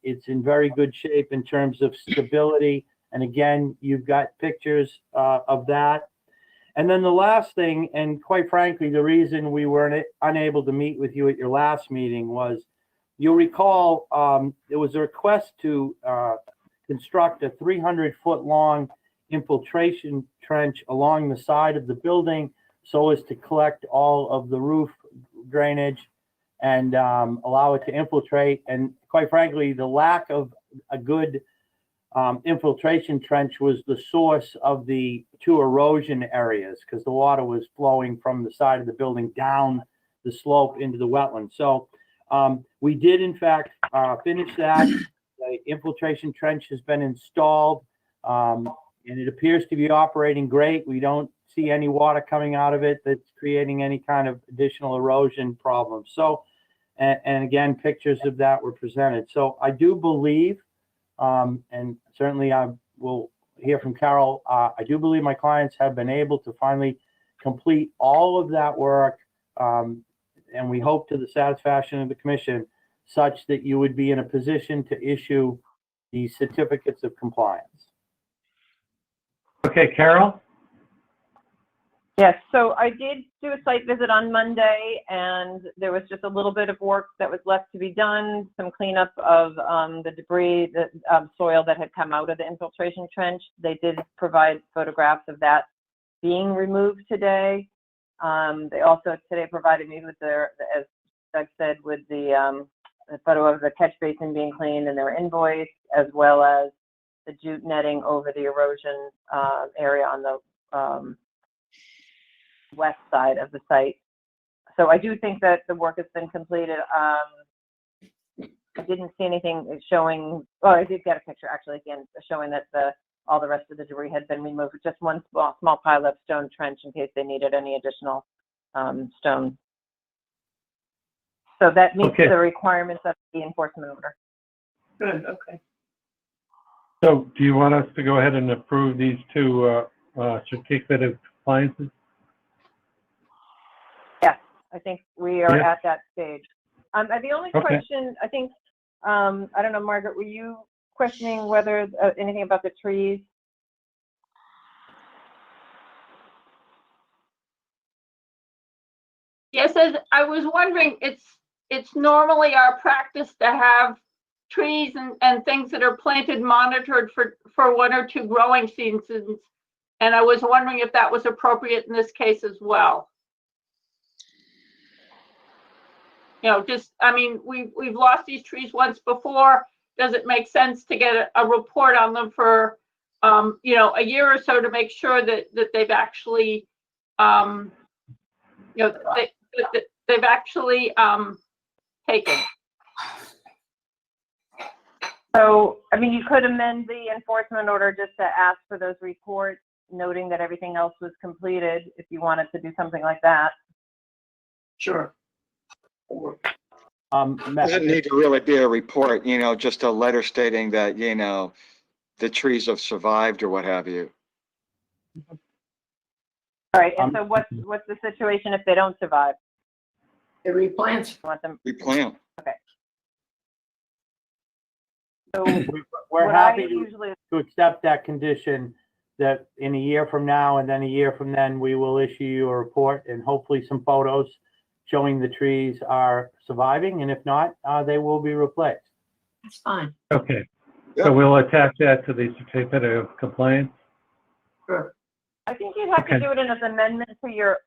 it's in very good shape in terms of stability. And again, you've got pictures of that. And then the last thing, and quite frankly, the reason we weren't unable to meet with you at your last meeting was, you'll recall, there was a request to construct a 300-foot long infiltration trench along the side of the building so as to collect all of the roof drainage and allow it to infiltrate. And quite frankly, the lack of a good infiltration trench was the source of the 2 erosion areas, because the water was flowing from the side of the building down the slope into the wetland. So we did, in fact, finish that. The infiltration trench has been installed, and it appears to be operating great. We don't see any water coming out of it that's creating any kind of additional erosion problems. So, and again, pictures of that were presented. So I do believe, and certainly I will hear from Carol, I do believe my clients have been able to finally complete all of that work, and we hope to the satisfaction of the commission, such that you would be in a position to issue the certificates of compliance. Okay, Carol? Yes, so I did do a site visit on Monday, and there was just a little bit of work that was left to be done, some cleanup of the debris, the soil that had come out of the infiltration trench. They did provide photographs of that being removed today. They also today provided me with their, as Doug said, with the photo of the catch basin being cleaned and their invoice, as well as the jute netting over the erosion area on the west side of the site. So I do think that the work has been completed. I didn't see anything showing, well, I did get a picture actually again showing that all the rest of the debris had been removed, just one small pile of stone trench in case they needed any additional stone. So that meets the requirements of the enforcement order. Good, okay. So do you want us to go ahead and approve these 2 certificate of compliances? Yes, I think we are Yeah. at that stage. The only question, I think, I don't know, Margaret, were you questioning whether anything about the trees? Yes, as I was wondering, it's normally our practice to have trees and things that are planted monitored for 1 or 2 growing seasons. And I was wondering if that was appropriate in this case as well. You know, just, I mean, we've lost these trees once before. Does it make sense to get a report on them for, you know, a year or so to make sure that they've actually, you know, they've actually taken? So, I mean, you could amend the enforcement order just to ask for those reports, noting that everything else was completed, if you wanted to do something like that. Sure. Doesn't need to really be a report, you know, just a letter stating that, you know, the trees have survived or what have you. All right, and so what's the situation if they don't survive? It replants. Want them? Replant. Okay. So We're what happy I usually to accept that condition, that in a year from now and then a year from then, we will issue you a report and hopefully some photos showing the trees are surviving, and if not, they will be replaced. That's fine. Okay. So we'll attach that to the certificate of compliance? Sure. I think you'd have to do it in as an amendment to your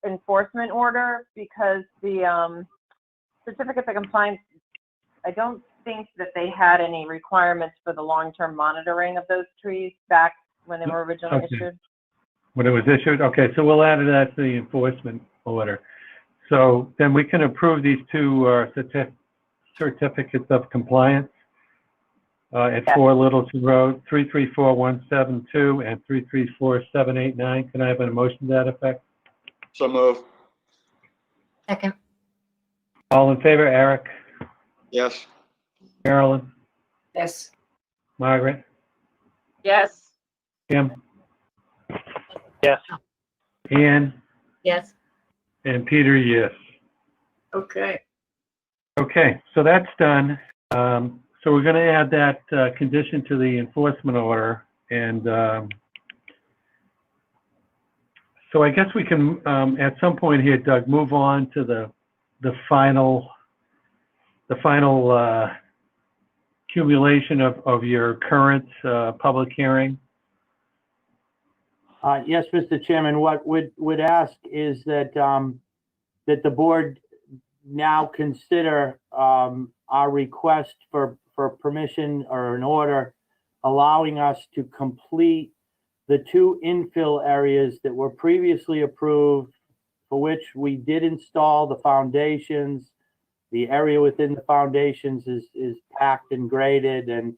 enforcement order, because the certificates of compliance, I don't think that they had any requirements for the long-term monitoring of those trees back when they were originally issued. When it was issued? Okay, so we'll add that to the enforcement order. So then we can approve these 2 certificates of compliance at 4 Littleton Road, 334-172 and 334-789. Can I have a motion to that effect? So move. Second. All in favor, Eric, Yes. Carolyn, Yes. Margaret, Yes. Kim, Yes. Ian, Yes. and Peter, yes. Okay. Okay, so that's done. So we're going to add that condition to the enforcement order, and so I guess we can, at some point here, Doug, move on to the final accumulation of your current public hearing. Yes, Mr. Chairman, what would ask is that, that the board now consider, our request for permission or an order allowing us to complete the 2 infill areas that were previously approved, for which we did install the foundations. The area within the foundations is packed and graded, and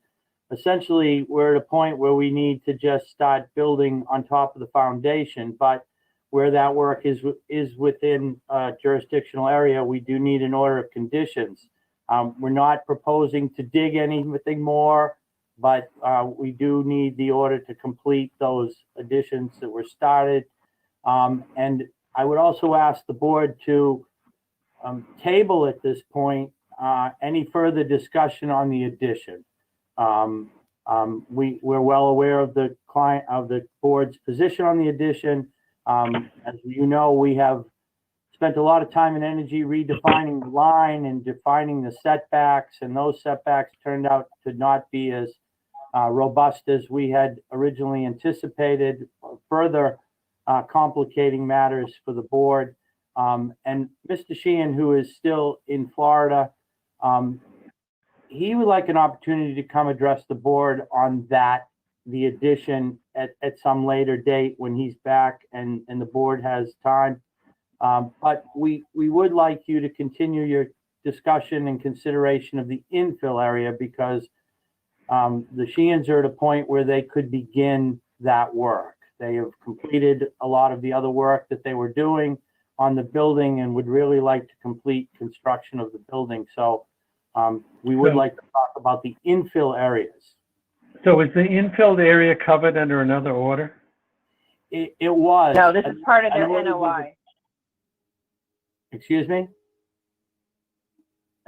essentially we're at a point where we need to just start building on top of the foundation. But where that work is within a jurisdictional area, we do need an order of conditions. We're not proposing to dig anything more, but we do need the order to complete those additions that were started. And I would also ask the board to table at this point any further discussion on the addition. We're well aware of the board's position on the addition. As you know, we have spent a lot of time and energy redefining the line and defining the setbacks, and those setbacks turned out to not be as robust as we had originally anticipated, further complicating matters for the board. And Mr. Sheehan, who is still in Florida, he would like an opportunity to come address the board on the addition at some later date when he's back and the board has time. But we would like you to continue your discussion and consideration of the infill area, because the Sheehans are at a point where they could begin that work. They have completed a lot of the other work that they were doing on the building and would really like to complete construction of the building. So we would like to talk about the infill areas. So is the infilled area covered under another order? It was. No, this is part of their an order NOI. Excuse me?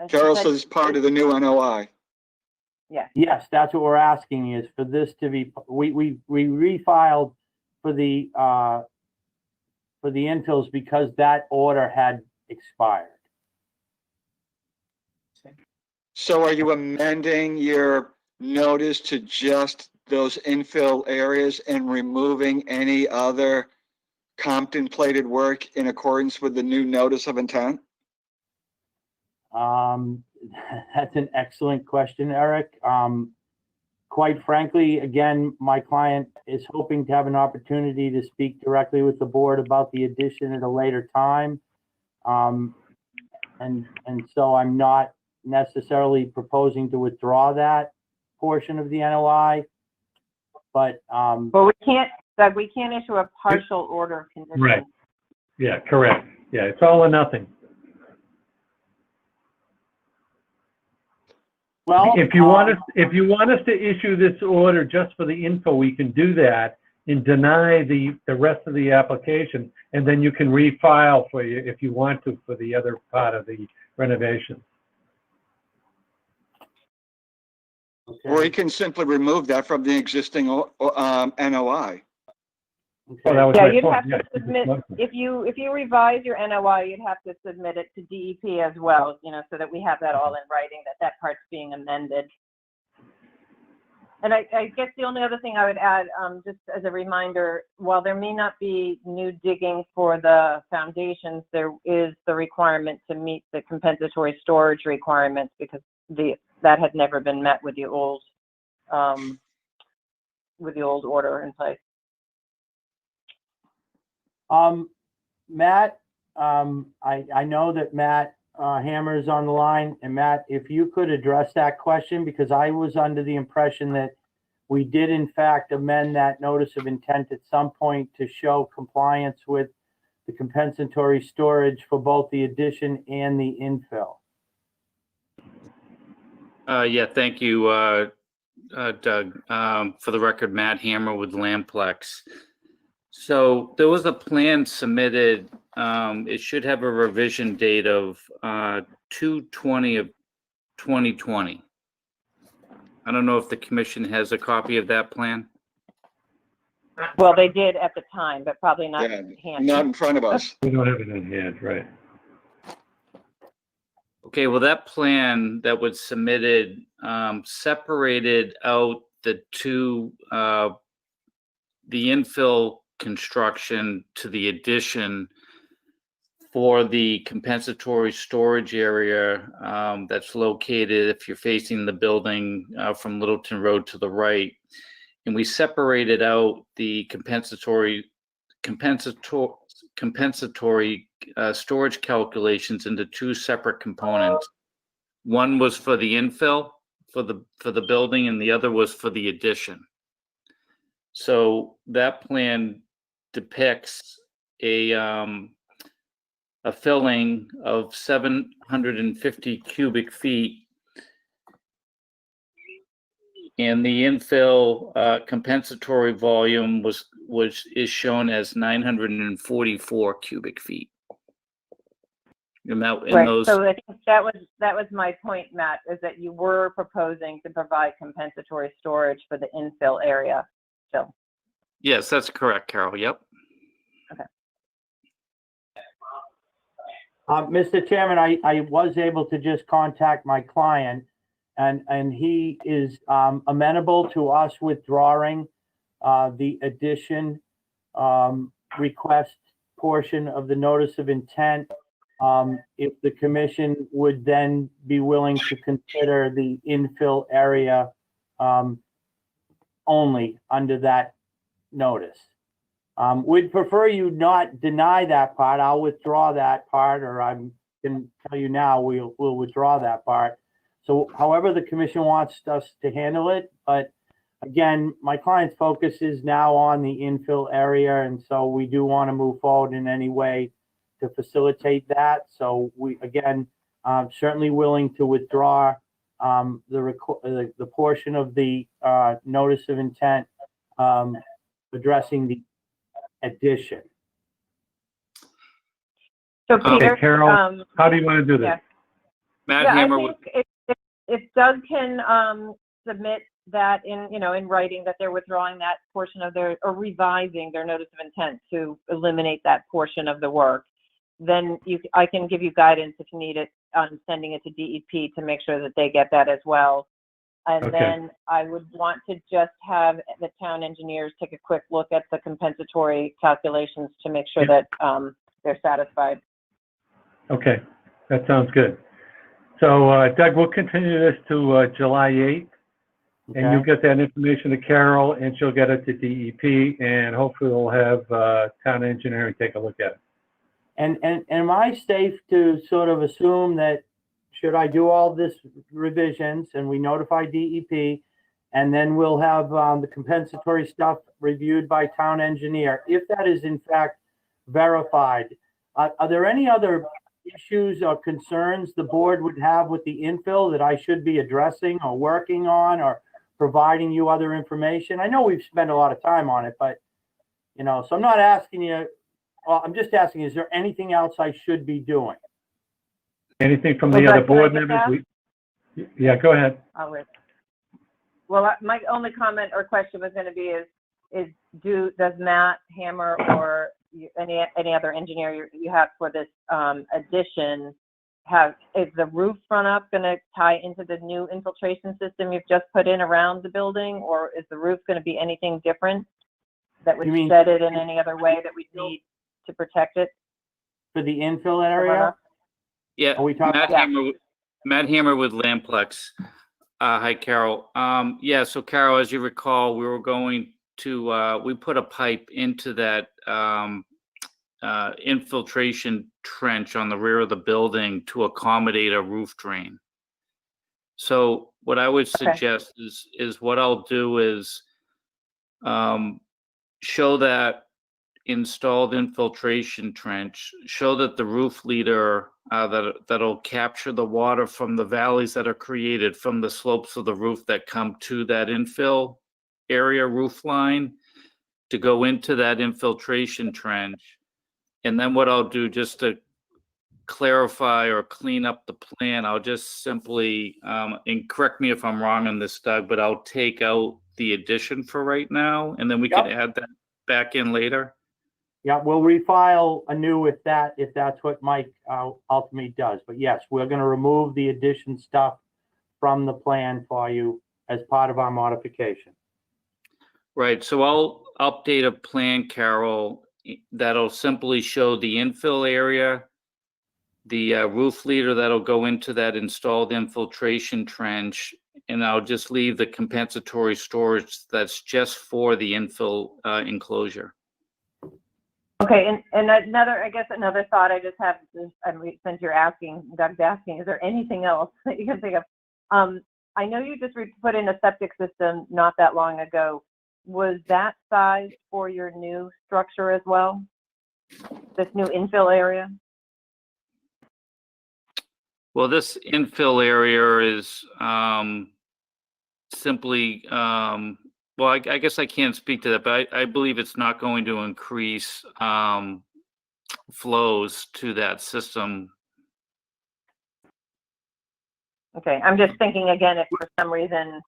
Carol says it's part of the new NOI. Yeah. Yes, that's what we're asking, is for this to be, we refiled for the infills because that order had expired. So are you amending your notice to just those infill areas and removing any other contemplated work in accordance with the new notice of intent? That's an excellent question, Eric. Quite frankly, again, my client is hoping to have an opportunity to speak directly with the board about the addition at a later time. And so I'm not necessarily proposing to withdraw that portion of the NOI, but Well, we can't, Doug, we can't issue a partial order of conditions. Right. Yeah, correct. Yeah, it's all or nothing. well, If you want us to issue this order just for the info, we can do that and deny the rest of the application, and then you can refile for you if you want to for the other part of the renovation. okay. Or you can simply remove that from the existing NOI. Oh, that was Yeah, my you'd point. have to Yeah, submit, if you revise your NOI, you'd have to submit it to DEP as well, so that we have that all in writing, that part's being amended. And I guess the only other thing I would add, just as a reminder, while there may not be new digging for the foundations, there is the requirement to meet the compensatory storage requirements, because that had never been met with the old order in place. Matt, I know that Matt Hammer is on the line, and Matt, if you could address that question, because I was under the impression that we did in fact amend that notice of intent at some point to show compliance with the compensatory storage for both the addition and the infill. Yeah, thank you, Doug. For the record, Matt Hammer with Lamplex. So there was a plan submitted. It should have a revision date of 2/20 of 2020. I don't know if the commission has a copy of that plan. Well, they did at the time, but probably not Yeah, handy. not in front of us. We don't have it in hand, right? Okay, well, that plan that was submitted separated out the two, the infill construction to the addition for the compensatory storage area that's located if you're facing the building from Littleton Road to the right. And we separated out the compensatory storage calculations into two separate components. One was for the infill for the building, and the other was for the addition. So that plan depicts a filling of 750 cubic feet, and the infill compensatory volume is shown as 944 cubic feet. And Right, those, so I think that was my point, Matt, is that you were proposing to provide compensatory storage for the infill area still. yes, that's correct, Carol. Yep. Okay. Mr. Chairman, I was able to just contact my client, and he is amenable to us withdrawing the addition request portion of the notice of intent, if the commission would then be willing to consider the infill area only under that notice. We'd prefer you not deny that part. I'll withdraw that part, or I can tell you now we'll withdraw that part. So however the commission wants us to handle it, but again, my client's focus is now on the infill area, and so we do want to move forward in any way to facilitate that. So we, again, certainly willing to withdraw the portion of the notice of intent addressing the addition. So Peter, Okay, Carol, how do you want to do this? yeah. Matt Yeah, Hammer. I think if Doug can submit that in writing that they're withdrawing that portion of or revising their notice of intent to eliminate that portion of the work, then I can give you guidance if you need it on sending it to DEP to make sure that they get that as well. And Okay. then I would want to just have the town engineers take a quick look at the compensatory calculations to make sure that they're satisfied. Okay, that sounds good. So Doug, we'll continue this to July 8th. And you'll get that information to Carol, and she'll get it to DEP, and hopefully we'll have town engineering take a look at it. And am I safe to sort of assume that should I do all this revisions and we notify DEP, and then we'll have the compensatory stuff reviewed by town engineer, if that is in fact verified, are there any other issues or concerns the board would have with the infill that I should be addressing or working on or providing you other information? I know we've spent a lot of time on it, but, so I'm not asking you, well, I'm just asking, is there anything else I should be doing? Anything from the other board members? Yeah, go ahead. Well, my only comment or question was going to be does Matt Hammer or any other engineer you have for this addition is the roof run up going to tie into the new infiltration system you've just put in around the building, or is the roof going to be anything different that would set it in any other way that we need to protect it for the infill area? Yeah, are we talking Matt Hammer with Lamplex. Hi, Carol. Yeah, so Carol, as you recall, we were going to we put a pipe into that infiltration trench on the rear of the building to accommodate a roof drain. So what I would suggest is what I'll do is show that installed infiltration trench, show that the roof leader that'll capture the water from the valleys that are created from the slopes of the roof that come to that infill area roof line to go into that infiltration trench. And then what I'll do, just to clarify or clean up the plan, I'll just simply, and correct me if I'm wrong on this, Doug, but I'll take out the addition for right now, and then we can add that back in later. Yeah, we'll refile anew if that's what Mike ultimately does. But yes, we're going to remove the addition stuff from the plan for you as part of our modification. Right, so I'll update a plan, Carol, that'll simply show the infill area, the roof leader that'll go into that installed infiltration trench, and I'll just leave the compensatory storage that's just for the infill enclosure. Okay, and another, I guess another thought I just have, since you're asking, Doug's asking, is there anything else that you can think of? I know you just put in a septic system not that long ago. Was that size for your new structure as well? This new infill area? Well, this infill area is simply, well, I guess I can't speak to that, but I believe it's not going to increase flows to that system. Okay, I'm just thinking again, if for some reason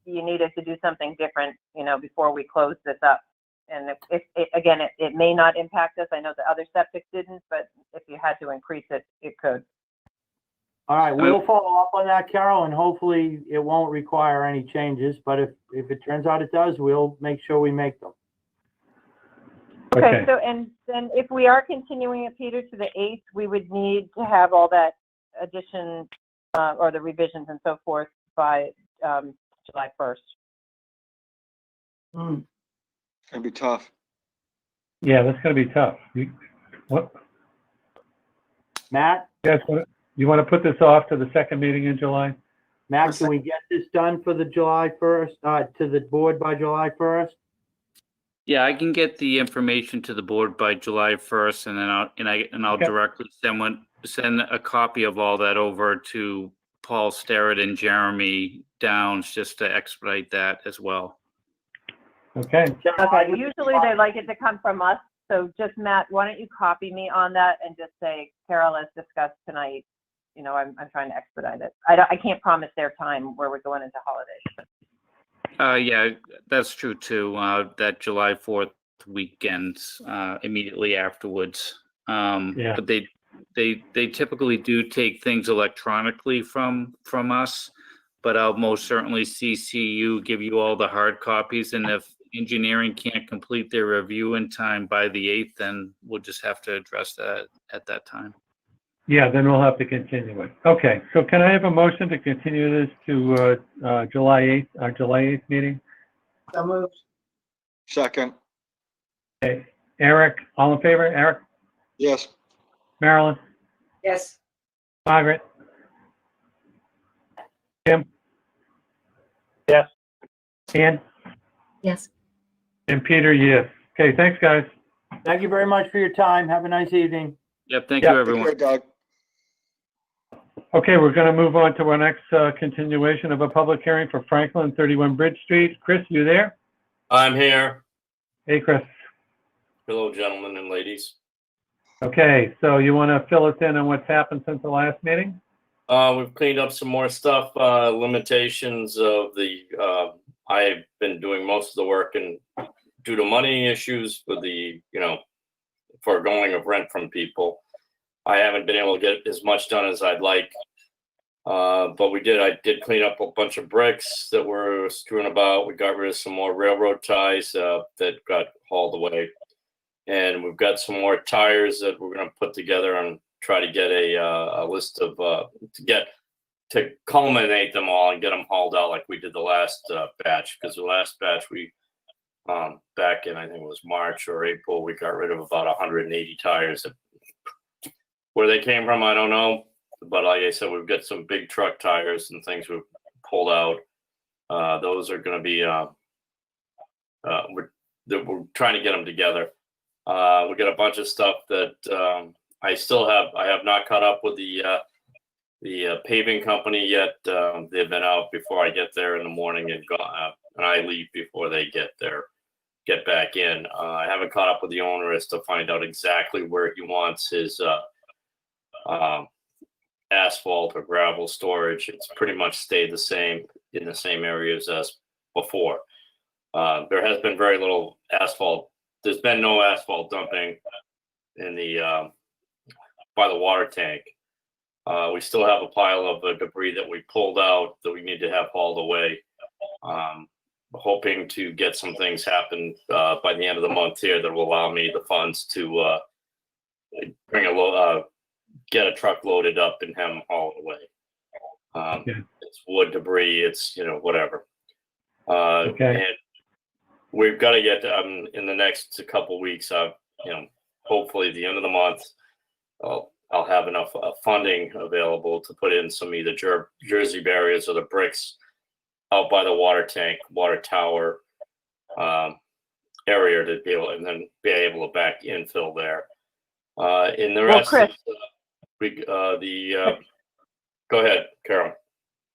you needed to do something different, you know, before we close this up. And if again, it may not impact us. I know the other septic didn't, but if you had to increase it, it could. All right, we'll follow up on that, Carol, and hopefully it won't require any changes. But if it turns out it does, we'll make sure we make them. Okay, so and then if we are continuing it, Peter, to the 8th, we would need to have all that addition or the revisions and so forth by July 1st. It's gonna be tough. Yeah, that's gonna be tough. What? Matt? Yes, you want to put this off to the second meeting in July? Matt, can we get this done for the July 1st, to the board by July 1st? Yeah, I can get the information to the board by July 1st, and then I'll directly send a copy of all that over to Paul Sterrett and Jeremy Downs just to expedite that as well. Okay. Okay, usually they like it to come from us. So just Matt, why don't you copy me on that and just say, Carol, as discussed tonight, you know, I'm trying to expedite it. I can't promise their time where we're going into holidays. Yeah, that's true too. That July 4th weekend, immediately afterwards. Yeah. But they typically do take things electronically from us, but I'll most certainly CC you, give you all the hard copies, and if engineering can't complete their review in time by the 8th, then we'll just have to address that at that time. Yeah, then we'll have to continue it. Okay, so can I have a motion to continue this to July 8th, our July 8th meeting? So moved. Second. Okay, Eric, all in favor? Eric? Yes. Marilyn? Yes. Margaret? Tim? Yes. Ann? Yes. And Peter, yes. Okay, thanks, guys. Thank you very much for your time. Have a nice evening. Yep, thank you, everyone. Take care, Doug. Okay, we're going to move on to our next continuation of a public hearing for Franklin 31 Bridge Street. Chris, you there? I'm here. Hey, Chris. Hello, gentlemen and ladies. Okay, so you want to fill us in on what's happened since the last meeting? We've cleaned up some more stuff, limitations of the, I've been doing most of the work, and due to money issues with the, foregoing of rent from people, I haven't been able to get as much done as I'd like. But I did clean up a bunch of bricks that were strewn about. We got rid of some more railroad ties that got hauled away. And we've got some more tires that we're going to put together and try to get a list of, to culminate them all and get them hauled out like we did the last batch. Because the last batch we, back in, I think it was March or April, we got rid of about 180 tires. Where they came from, I don't know. But like I said, we've got some big truck tires and things we've pulled out. Those are going to be, we're trying to get them together. We got a bunch of stuff that I have not caught up with the paving company yet. They've been out before I get there in the morning and I leave before they get back in. I haven't caught up with the owner as to find out exactly where he wants his asphalt or gravel storage. It's pretty much stayed the same in the same areas as before. There has been very little asphalt. There's been no asphalt dumping in the by the water tank. We still have a pile of debris that we pulled out that we need to have hauled away. Hoping to get some things happen by the end of the month here that will allow me the funds to get a truck loaded up and have them hauled away. It's wood debris, it's whatever. And we've got to get in the next couple weeks. Hopefully the end of the month, I'll have enough funding available to put in some either Jersey barriers or the bricks out by the water tank, water tower area to be able to back infill there. In the rest, Chris, go ahead, Carol.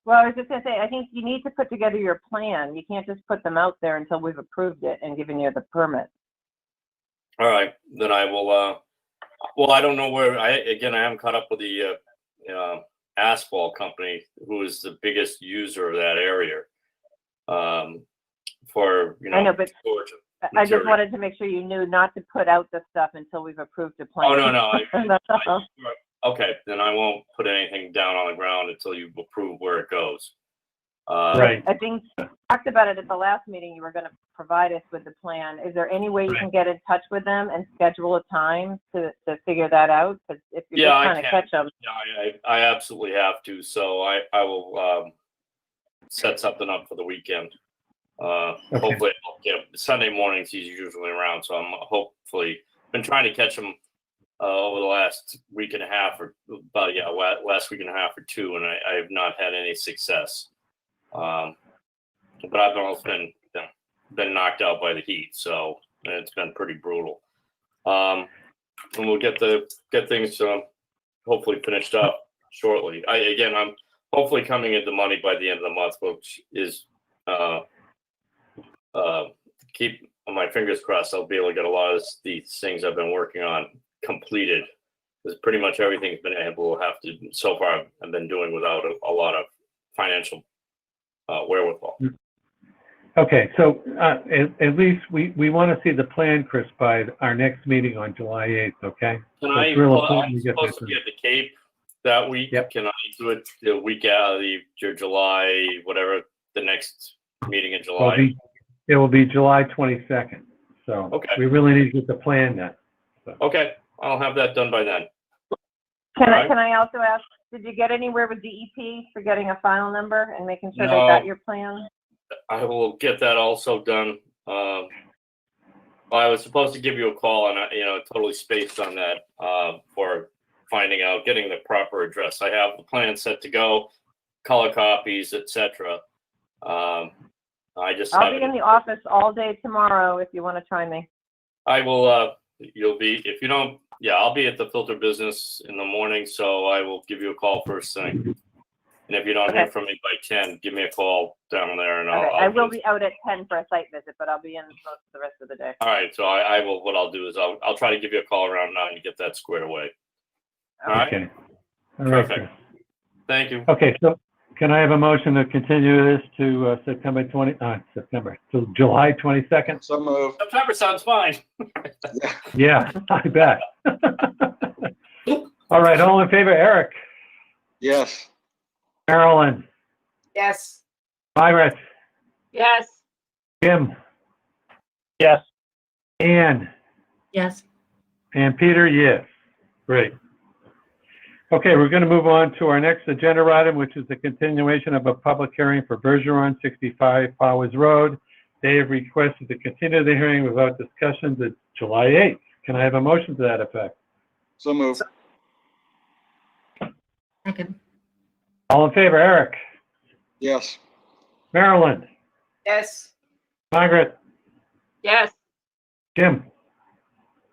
well, I was just gonna say, I think you need to put together your plan. You can't just put them out there until we've approved it and given you the permit. All right, then I will. Well, I don't know where. I haven't caught up with the asphalt company, who is the biggest user of that area. For I know, but storage of I just material. wanted to make sure you knew not to put out the stuff until we've approved the plan. Oh no. Okay, then I won't put anything down on the ground until you approve where it goes. Right. I think you talked about it at the last meeting. You were going to provide us with the plan. Is there any way you can get in touch with them and schedule a time to figure that out? Because if you're just trying to catch them. Yeah, I absolutely have to. So I will set something up for the weekend. Hopefully, Sunday mornings he's usually around. So I'm hopefully been trying to catch him over the last week and a half last week and a half or two, and I have not had any success. But I've almost been knocked out by the heat, so it's been pretty brutal. And we'll get things hopefully finished up shortly. I'm hopefully coming into money by the end of the month, which is keep my fingers crossed. I'll be able to get a lot of these things I've been working on completed, because pretty much everything's been able to have to so far. I've been doing without a lot of financial wherewithal. Okay, so at least we want to see the plan, Chris, by our next meeting on July 8th, okay? Can So I? it's real Well, important I'm we get supposed this to in. be at the Cape that week. Yep. Can I do it the week out of your July, whatever the next meeting in July? It will be July 22nd. So Okay. we really need to get the plan then. So. Okay, I'll have that done by then. Can All right. I also ask, did you get anywhere with DEP for getting a file number and making sure they No. got your plan? I will get that also done. I was supposed to give you a call, and I totally spaced on that for finding out, getting the proper address. I have the plan set to go, color copies, etc. I just I'll be in the office all day tomorrow if you want to try me. I will. You'll be, if you don't. Yeah, I'll be at the filter business in the morning, so I will give you a call first thing. And if you don't hear from me by 10, give me a call down there, and I will be out at 10 for a site visit, but I'll be in most of the rest of the day. All right, so I will. What I'll do is I'll try to give you a call around 9 to get that squared away. All right. Okay. All right, Perfect. Chris. Thank you. Okay, so can I have a motion to continue this to to July 22nd? So move. September sounds fine. Yeah, I bet. All right, all in favor, Eric, Yes. Marilyn, Yes. Margaret, Yes. Jim, Yes. Ann, Yes. and Peter, yes. Great. Okay, we're going to move on to our next agenda item, which is the continuation of a public hearing for Bergeron, 65 Powers Road. They have requested to continue the hearing without discussion to July 8th. Can I have a motion to that effect? So move. Second. All in favor, Eric, Yes. Marilyn, Yes. Margaret, Yes. Jim,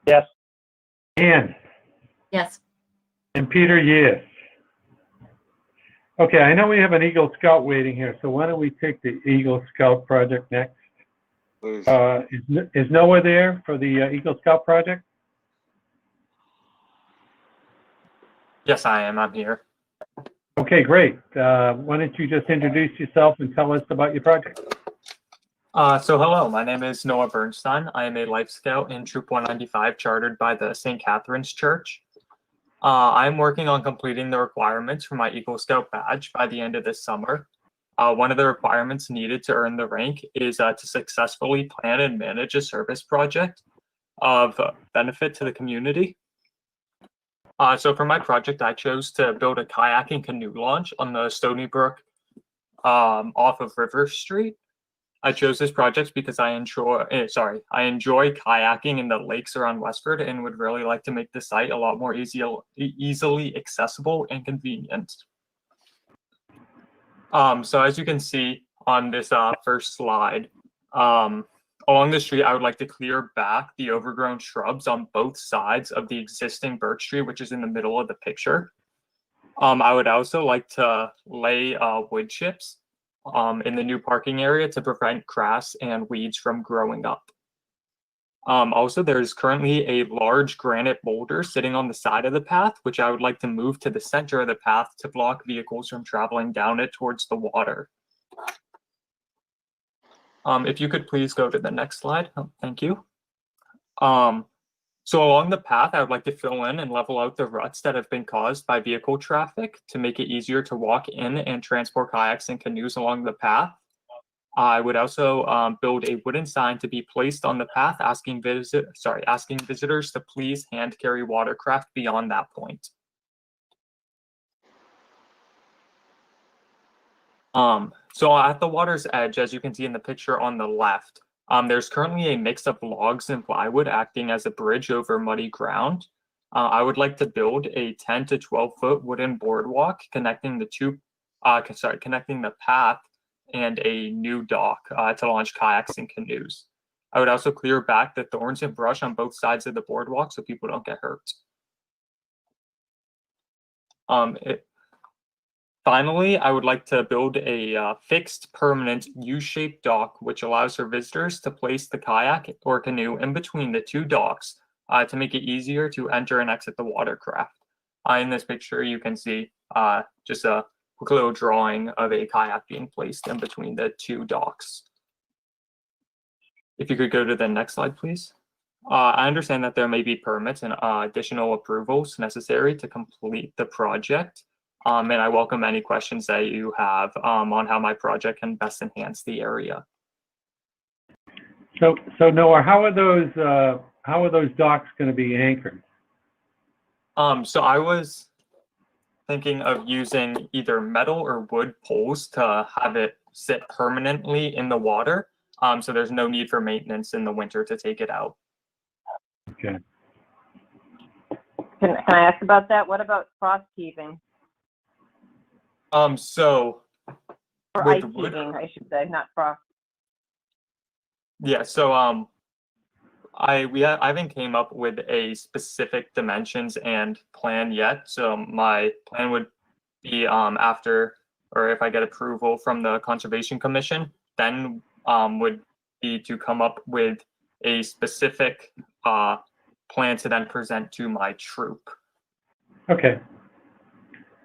Yes. Ann? Yes. And Peter, yes. Okay, I know we have an Eagle Scout waiting here, so why don't we take the Eagle Scout project next? Please. Is Noah there for the Eagle Scout project? Yes, I am. I'm here. Okay, great. Why don't you just introduce yourself and tell us about your project? So hello, my name is Noah Bernstein. I am a Life Scout in Troop 195, chartered by the St. Catherine's Church. I'm working on completing the requirements for my Eagle Scout badge by the end of this summer. One of the requirements needed to earn the rank is to successfully plan and manage a service project of benefit to the community. So for my project, I chose to build a kayak and canoe launch on the Stony Brook off of River Street. I chose this project because I enjoy kayaking in the lakes around Westford and would really like to make the site a lot more easily accessible and convenient. So as you can see on this first slide, along the street, I would like to clear back the overgrown shrubs on both sides of the existing birch tree, which is in the middle of the picture. I would also like to lay wood chips in the new parking area to prevent grass and weeds from growing up. Also, there's currently a large granite boulder sitting on the side of the path, which I would like to move to the center of the path to block vehicles from traveling down it towards the water. If you could please go to the next slide. Oh, thank you. So along the path, I would like to fill in and level out the ruts that have been caused by vehicle traffic to make it easier to walk in and transport kayaks and canoes along the path. I would also build a wooden sign to be placed on the path asking visitors to please hand carry watercraft beyond that point. So at the water's edge, as you can see in the picture on the left, there's currently a mix of logs and plywood acting as a bridge over muddy ground. I would like to build a 10 to 12 foot wooden boardwalk connecting connecting the path and a new dock to launch kayaks and canoes. I would also clear back the thorns and brush on both sides of the boardwalk so people don't get hurt. Finally, I would like to build a fixed permanent U-shaped dock, which allows for visitors to place the kayak or canoe in between the two docks to make it easier to enter and exit the watercraft. In this picture, you can see just a quick little drawing of a kayak being placed in between the two docks. If you could go to the next slide, please. I understand that there may be permits and additional approvals necessary to complete the project. And I welcome any questions that you have on how my project can best enhance the area. So Noah, how are those docks going to be anchored? So I was thinking of using either metal or wood poles to have it sit permanently in the water. So there's no need for maintenance in the winter to take it out. Okay. Can I ask about that? What about frost heaving? So or ice heaving, I should say, not frost. Yeah, so I haven't came up with a specific dimensions and plan yet. So my plan would be after, or if I get approval from the Conservation Commission, then would be to come up with a specific plan to then present to my troop. Okay.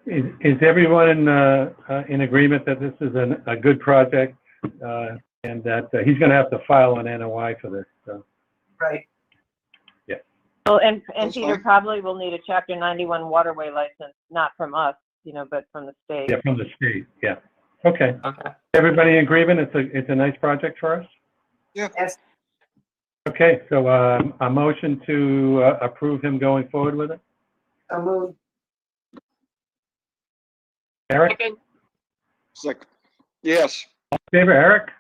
Is everyone in agreement that this is a good project and that he's going to have to file an NOI for this? So. Right. Yeah. Well, and Peter probably will need a Chapter 91 waterway license, not from us, but from the state. Yeah, from the state. Yeah. Okay. Okay. Everybody in agreement? It's a nice project for us. Yeah. Yes. Okay. So a motion to approve him going forward with it. So moved. Eric? Yes. Favor, Eric?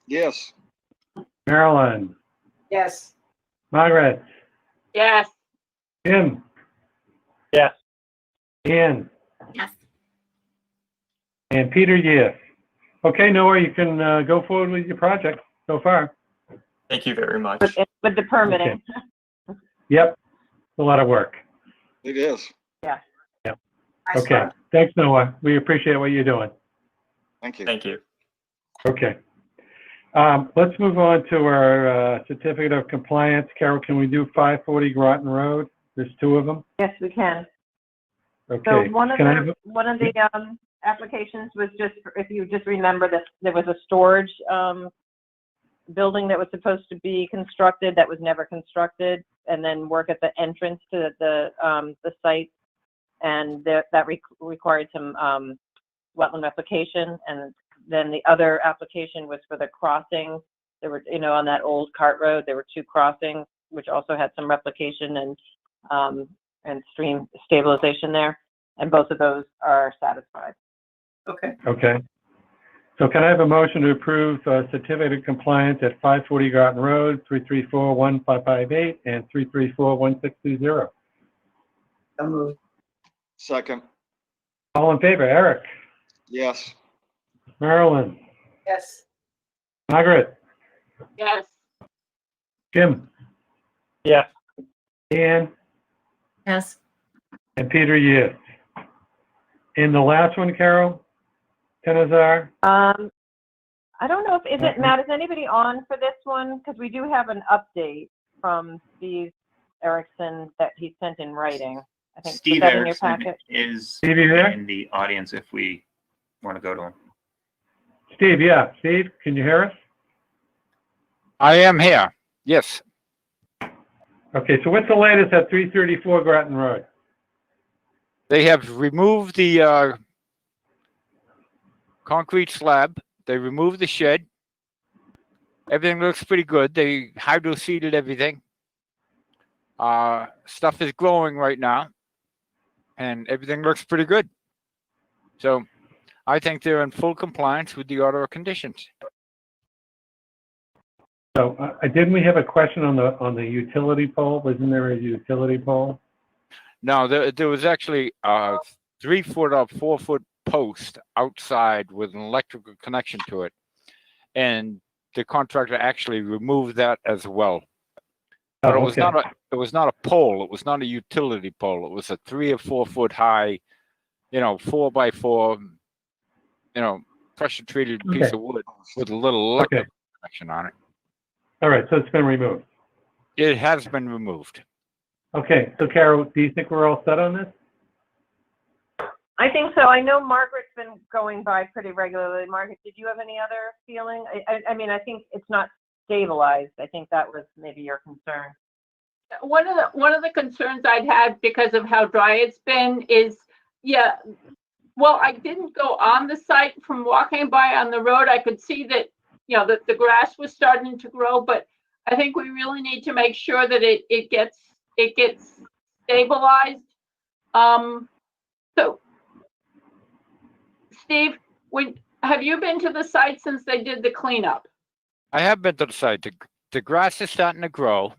Yes. Marilyn? Yes. Margaret? Yes. Jim? Yes. Ian? Yes. And Peter, yes. Okay, Noah, you can go forward with your project so far. Thank you very much. With the permitting. Okay. Yep, it's a lot of work. It is. Yeah. Yep. Nice Okay, work. thanks, Noah. We appreciate what you're doing. Thank you. Thank you. Okay. Let's move on to our certificate of compliance. Carol, can we do 540 Groton Road? There's two of them. Yes, we can. So Okay. one of Can I have the applications was just, if you just remember that there was a storage building that was supposed to be constructed that was never constructed, and then work at the entrance to the site, and that required some wetland replication. And then the other application was for the crossing. There were, on that old cart road, there were two crossings which also had some replication and stream stabilization there, and both of those are satisfied. Okay. Okay. So can I have a motion to approve certificate of compliance at 540 Groton Road, 334-1558 and 334-1620? So moved. Second. All in favor, Eric, Yes. Marilyn, Yes. Margaret, Yes. Jim, Yes. Ann, Yes. and Peter, yes. And the last one, Carol, Tenazar? I don't know if, is it, Matt, is anybody on for this one? Because we do have an update from Steve Erickson that he sent in writing. I think, Steve was that in your Erickson packet? is Steve, you there? in the audience if we want to go to him. Steve, yeah. Steve, can you hear us? I am here. Yes. Okay, so what's the latest at 334 Groton Road? They have removed the concrete slab. They removed the shed. Everything looks pretty good. They hydro-seeded everything. Stuff is growing right now, and everything looks pretty good. So I think they're in full compliance with the order of conditions. So didn't we have a question on the utility pole? Wasn't there a utility pole? No, there was actually a 3-foot or 4-foot post outside with an electrical connection to it. And the contractor actually removed that as well. But Oh, it was okay. not a pole. It was not a utility pole. It was a 3 or 4 foot high, 4x4, pressure treated piece Okay. of wood with a little electrical connection on it. All right, so it's been removed. It has been removed. Okay, so Carol, do you think we're all set on this? I think so. I know Margaret's been going by pretty regularly. Margaret, did you have any other feeling? I mean, I think it's not stabilized. I think that was maybe your concern. One of the concerns I'd had because of how dry it's been is, well, I didn't go on the site. From walking by on the road, I could see that, that the grass was starting to grow, but I think we really need to make sure that it gets stabilized. So Steve, have you been to the site since they did the cleanup? I have been to the site. The grass is starting to grow.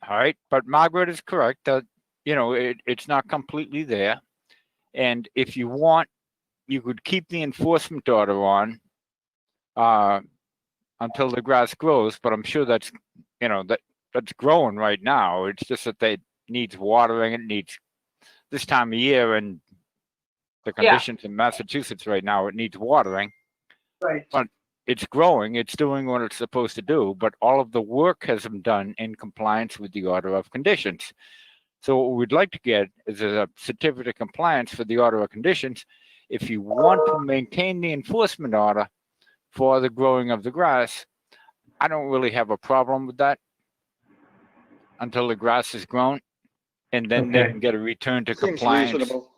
All right. But Margaret is correct that, it's not completely there. And if you want, you could keep the enforcement order on until the grass grows. But I'm sure that's, that's growing right now. It's just that it needs watering. It needs this time of year and the conditions in Massachusetts right now, it needs watering. Right. But it's growing, it's doing what it's supposed to do, but all of the work has been done in compliance with the order of conditions. So what we'd like to get is a certificate of compliance for the order of conditions. If you want to maintain the enforcement order for the growing of the grass, I don't really have a problem with that until the grass is grown, and then they can get a return to Seems compliance. reasonable.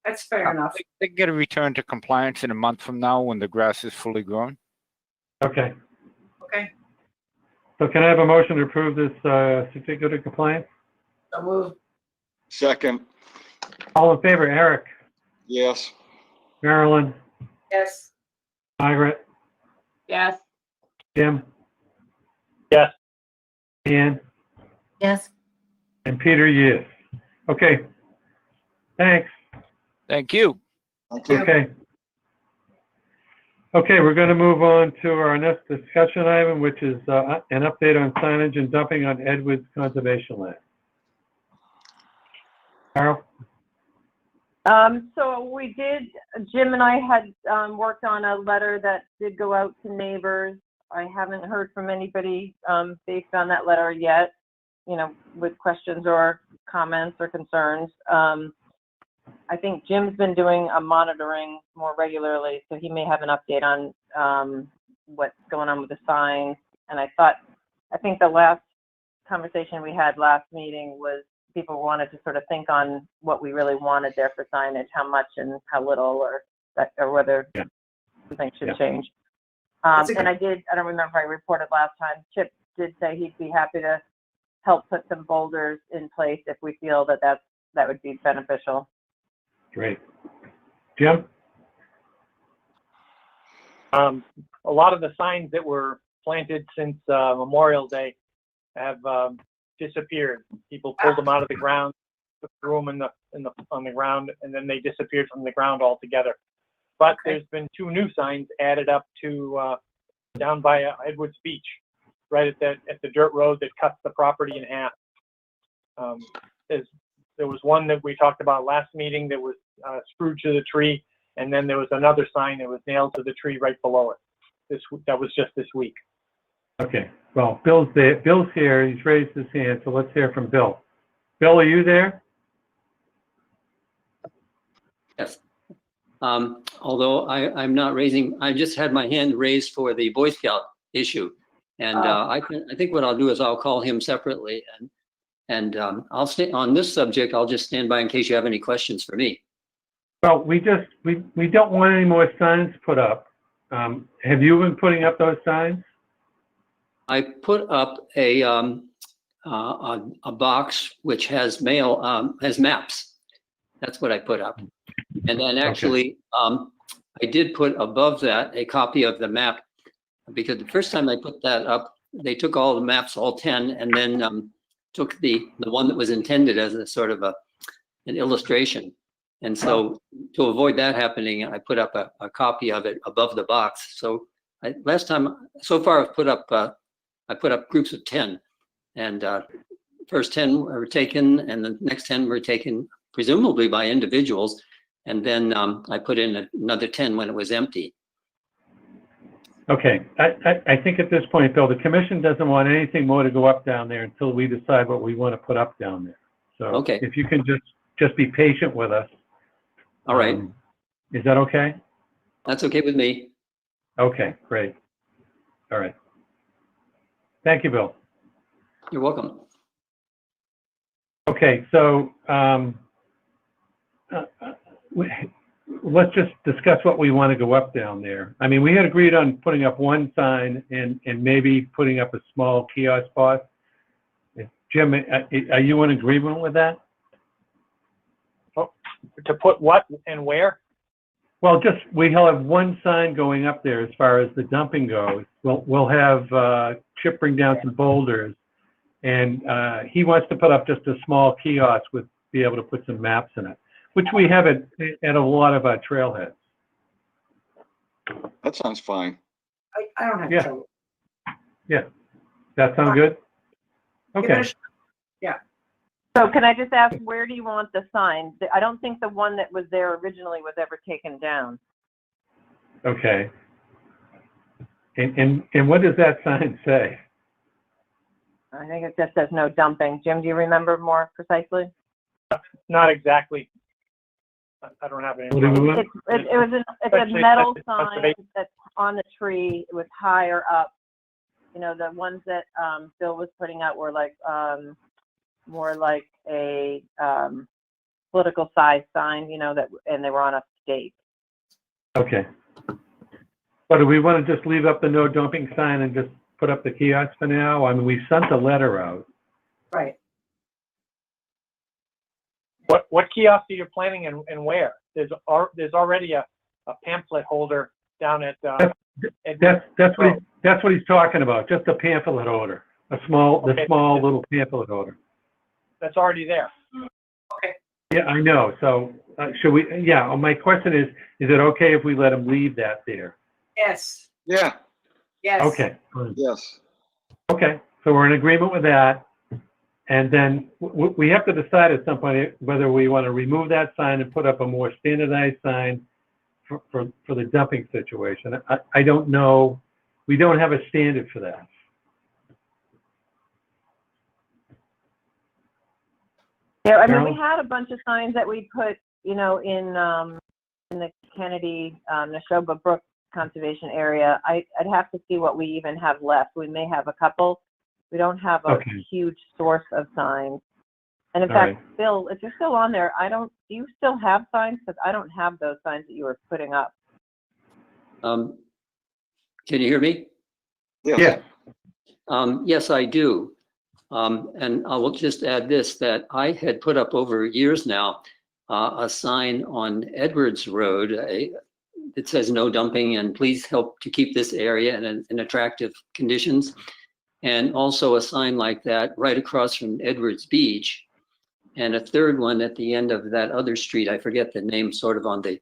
That's fair enough. They can get a return to compliance in a month from now when the grass is fully grown. Okay. Okay. So can I have a motion to approve this certificate of compliance? So moved. Second. All in favor, Eric, Yes. Marilyn, Yes. Margaret, Yes. Jim, Yes. Ann, Yes. and Peter, yes. Okay. Thanks. Thank you. Thank you. Okay. Okay, we're going to move on to our next discussion item, which is an update on signage and dumping on Edwards Conservation Land. Carol? So we did, Jim and I had worked on a letter that did go out to neighbors. I haven't heard from anybody based on that letter yet, you know, with questions or comments or concerns. I think Jim's been doing a monitoring more regularly, so he may have an update on what's going on with the signs. And I think the last conversation we had last meeting was people wanted to sort of think on what we really wanted there for signage, how much and how little, or whether something should change. And I don't remember if I reported last time, Chip did say he'd be happy to help put some boulders in place if we feel that that would be beneficial. Great. Jim? A lot of the signs that were planted since Memorial Day have disappeared. People pulled them out of the ground, threw them on the ground, and then they disappeared from the ground altogether. But there's been 2 new signs added up to down by Edwards Beach, right at the dirt road that cuts the property in half. There was one that we talked about last meeting that was screwed to the tree, and then there was another sign that was nailed to the tree right below it. That was just this week. Okay. Well, Bill's there. Bill's here. He's raised his hand, so let's hear from Bill. Bill, are you there? Yes. Although I'm not raising, I just had my hand raised for the Boy Scout issue. And I think what I'll do is I'll call him separately. And I'll stay on this subject. I'll just stand by in case you have any questions for me. Well, we don't want any more signs put up. Have you been putting up those signs? I put up a box which has has maps. That's what I put up. And then actually, I did put above that a copy of the map, because the first time I put that up, they took all the maps, all 10, and then took the one that was intended as a sort of an illustration. And so to avoid that happening, I put up a copy of it above the box. So so far I've put up groups of 10, and first 10 were taken, and the next 10 were taken presumably by individuals. And then I put in another 10 when it was empty. Okay. I think at this point, Bill, the commission doesn't want anything more to go up down there until we decide what we want to put up down there. So if you can just be patient with us. All right. Is that okay? That's okay with me. Okay, great. All right. Thank you, Bill. You're welcome. Okay, so let's just discuss what we want to go up down there. I mean, we had agreed on putting up one sign and maybe putting up a small kiosk spot. Jim, are you in agreement with that? Oh, to put what and where? Well, we'll have one sign going up there as far as the dumping goes. We'll have Chip bring down some boulders, and he wants to put up just a small kiosk be able to put some maps in it, which we have at a lot of our trailheads. That sounds fine. I don't have trouble. Yeah. That sound good? Okay. Yeah. So can I just ask, where do you want the sign? I don't think the one that was there originally was ever taken down. Okay. And what does that sign say? I think it just says no dumping. Jim, do you remember more precisely? Not exactly. I don't have any. It's a metal sign that's on the tree. It was higher up. You know, the ones that Bill was putting out were like more like a political size sign, you know, and they were on a stake. Okay. But do we want to just leave up the no dumping sign and just put up the kiosk for now? I mean, we sent a letter out. Right. What kiosk are you planning and where? There's already a pamphlet holder down at. That's what he's talking about. Just a pamphlet holder, small little pamphlet holder. That's already there. Okay. Yeah, I know. So should we? Yeah. My question is it okay if we let him leave that there? Yes. Yeah. Yes. Okay. Yes. Okay. So we're in agreement with that. And then we have to decide at some point whether we want to remove that sign and put up a more standardized sign for the dumping situation. I don't know. We don't have a standard for that. Yeah, I mean, we Carol? had a bunch of signs that we put, you know, in the Kennedy, Neshoba Brook Conservation Area. I'd have to see what we even have left. We may have a couple. We don't have a huge source of signs. And in fact, Bill, if you're still on there, do you still have signs? Because I don't have those signs that you were putting up. Can you hear me? Yeah. Yes, I do. And I will just add this, that I had put up over years now a sign on Edwards Road. It says no dumping and please help to keep this area in attractive conditions. And also a sign like that right across from Edwards Beach. And a third one at the end of that other street. I forget the name, sort of on the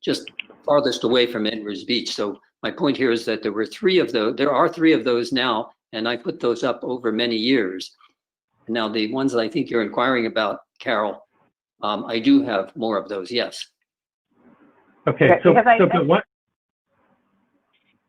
just farthest away from Edwards Beach. So my point here is that there were three of those. There are three of those now, and I put those up over many years. Now the ones that I think you're inquiring about, Carol, I do have more of those. Yes. Okay. So what?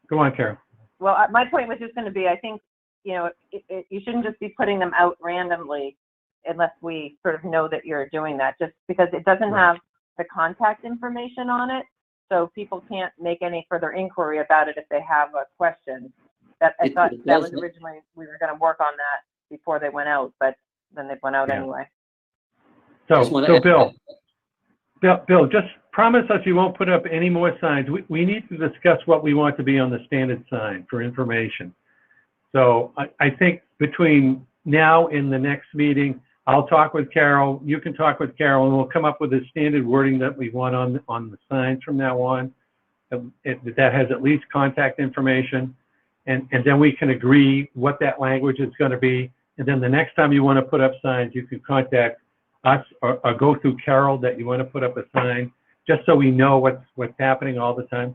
Go on, Carol. Well, my point was just going to be, I think, you know, you shouldn't just be putting them out randomly unless we sort of know that you're doing that, just because it doesn't have the contact information on it. So people can't make any further inquiry about it if they have a question. That I thought that was originally, we were going to work on that before they went out, but then they went out anyway. So Bill, just promise us you won't put up any more signs. We need to discuss what we want to be on the standard sign for information. So I think between now and the next meeting, I'll talk with Carol, you can talk with Carol, and we'll come up with a standard wording that we want on the signs from now on. That has at least contact information, and then we can agree what that language is going to be. And then the next time you want to put up signs, you can contact us or go through Carol that you want to put up a sign, just so we know what's happening all the time.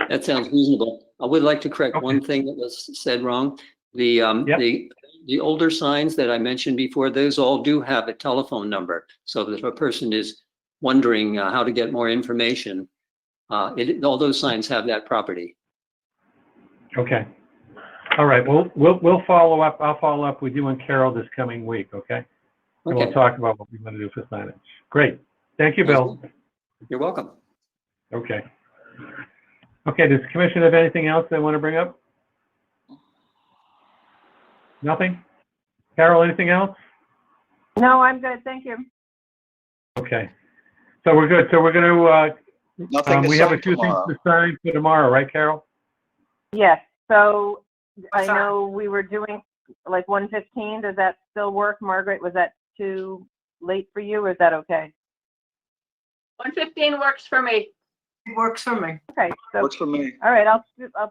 That sounds reasonable. I would like to correct one thing that was said wrong. The older signs that I mentioned before, those all do have a telephone number. So that if a person is wondering how to get more information, all those signs have that property. Okay. All right. We'll follow up. I'll follow up with you and Carol this coming week. Okay. And we'll talk about what we want to do for signage. Great. Thank you, Bill. You're welcome. Okay. Okay. Does the commission have anything else they want to bring up? Nothing? Carol, anything else? No, I'm good. Thank you. Okay. So we're good. So we're going to, we have a few things tomorrow. to sign for tomorrow, right, Carol? Yes. So I know we were doing like 1:15. Does that still work? Margaret, was that too late for you, or is that okay? 1:15 works for me. It works for me. Okay. So, Works for me. all right. I'll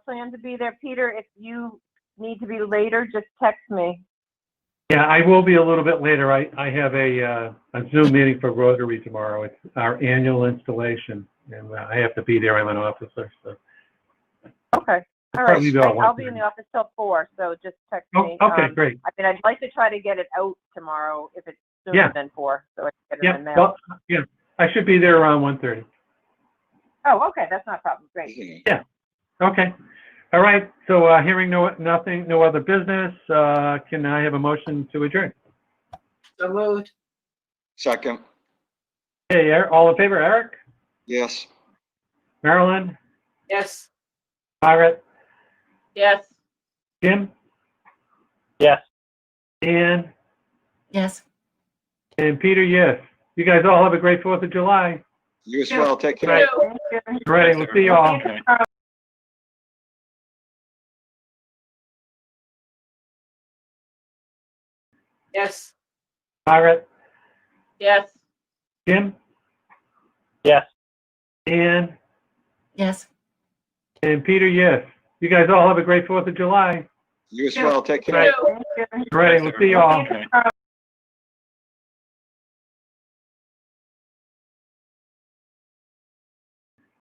plan to be there. Peter, if you need to be later, just text me. Yeah, I will be a little bit later. I have a Zoom meeting for Rotary tomorrow. It's our annual installation, and I have to be there. I'm an officer, so. Okay. All right. I'll be in the office till 4, so just text me. Okay, great. I mean, I'd like to try to get it out tomorrow if it's sooner than 4, so I can get it in the mail. Well, yeah, I should be there around 1:30. Oh, okay. That's not a problem. Great. Yeah. Okay. All right. So hearing no other business, can I have a motion to adjourn? So moved. Second. Hey, all in favor, Eric? Yes. Marilyn? Yes. Margaret? Yes. Jim? Yes. Ann? Yes. And Peter, yes. You guys all have a great 4th of July. You as well. Take care. All right. We'll see you all. Yes. Margaret? Yes. Jim? Yes. Ann? Yes. And Peter, yes. You guys all have a great 4th of July. You as well. Take care. All right. We'll see you all.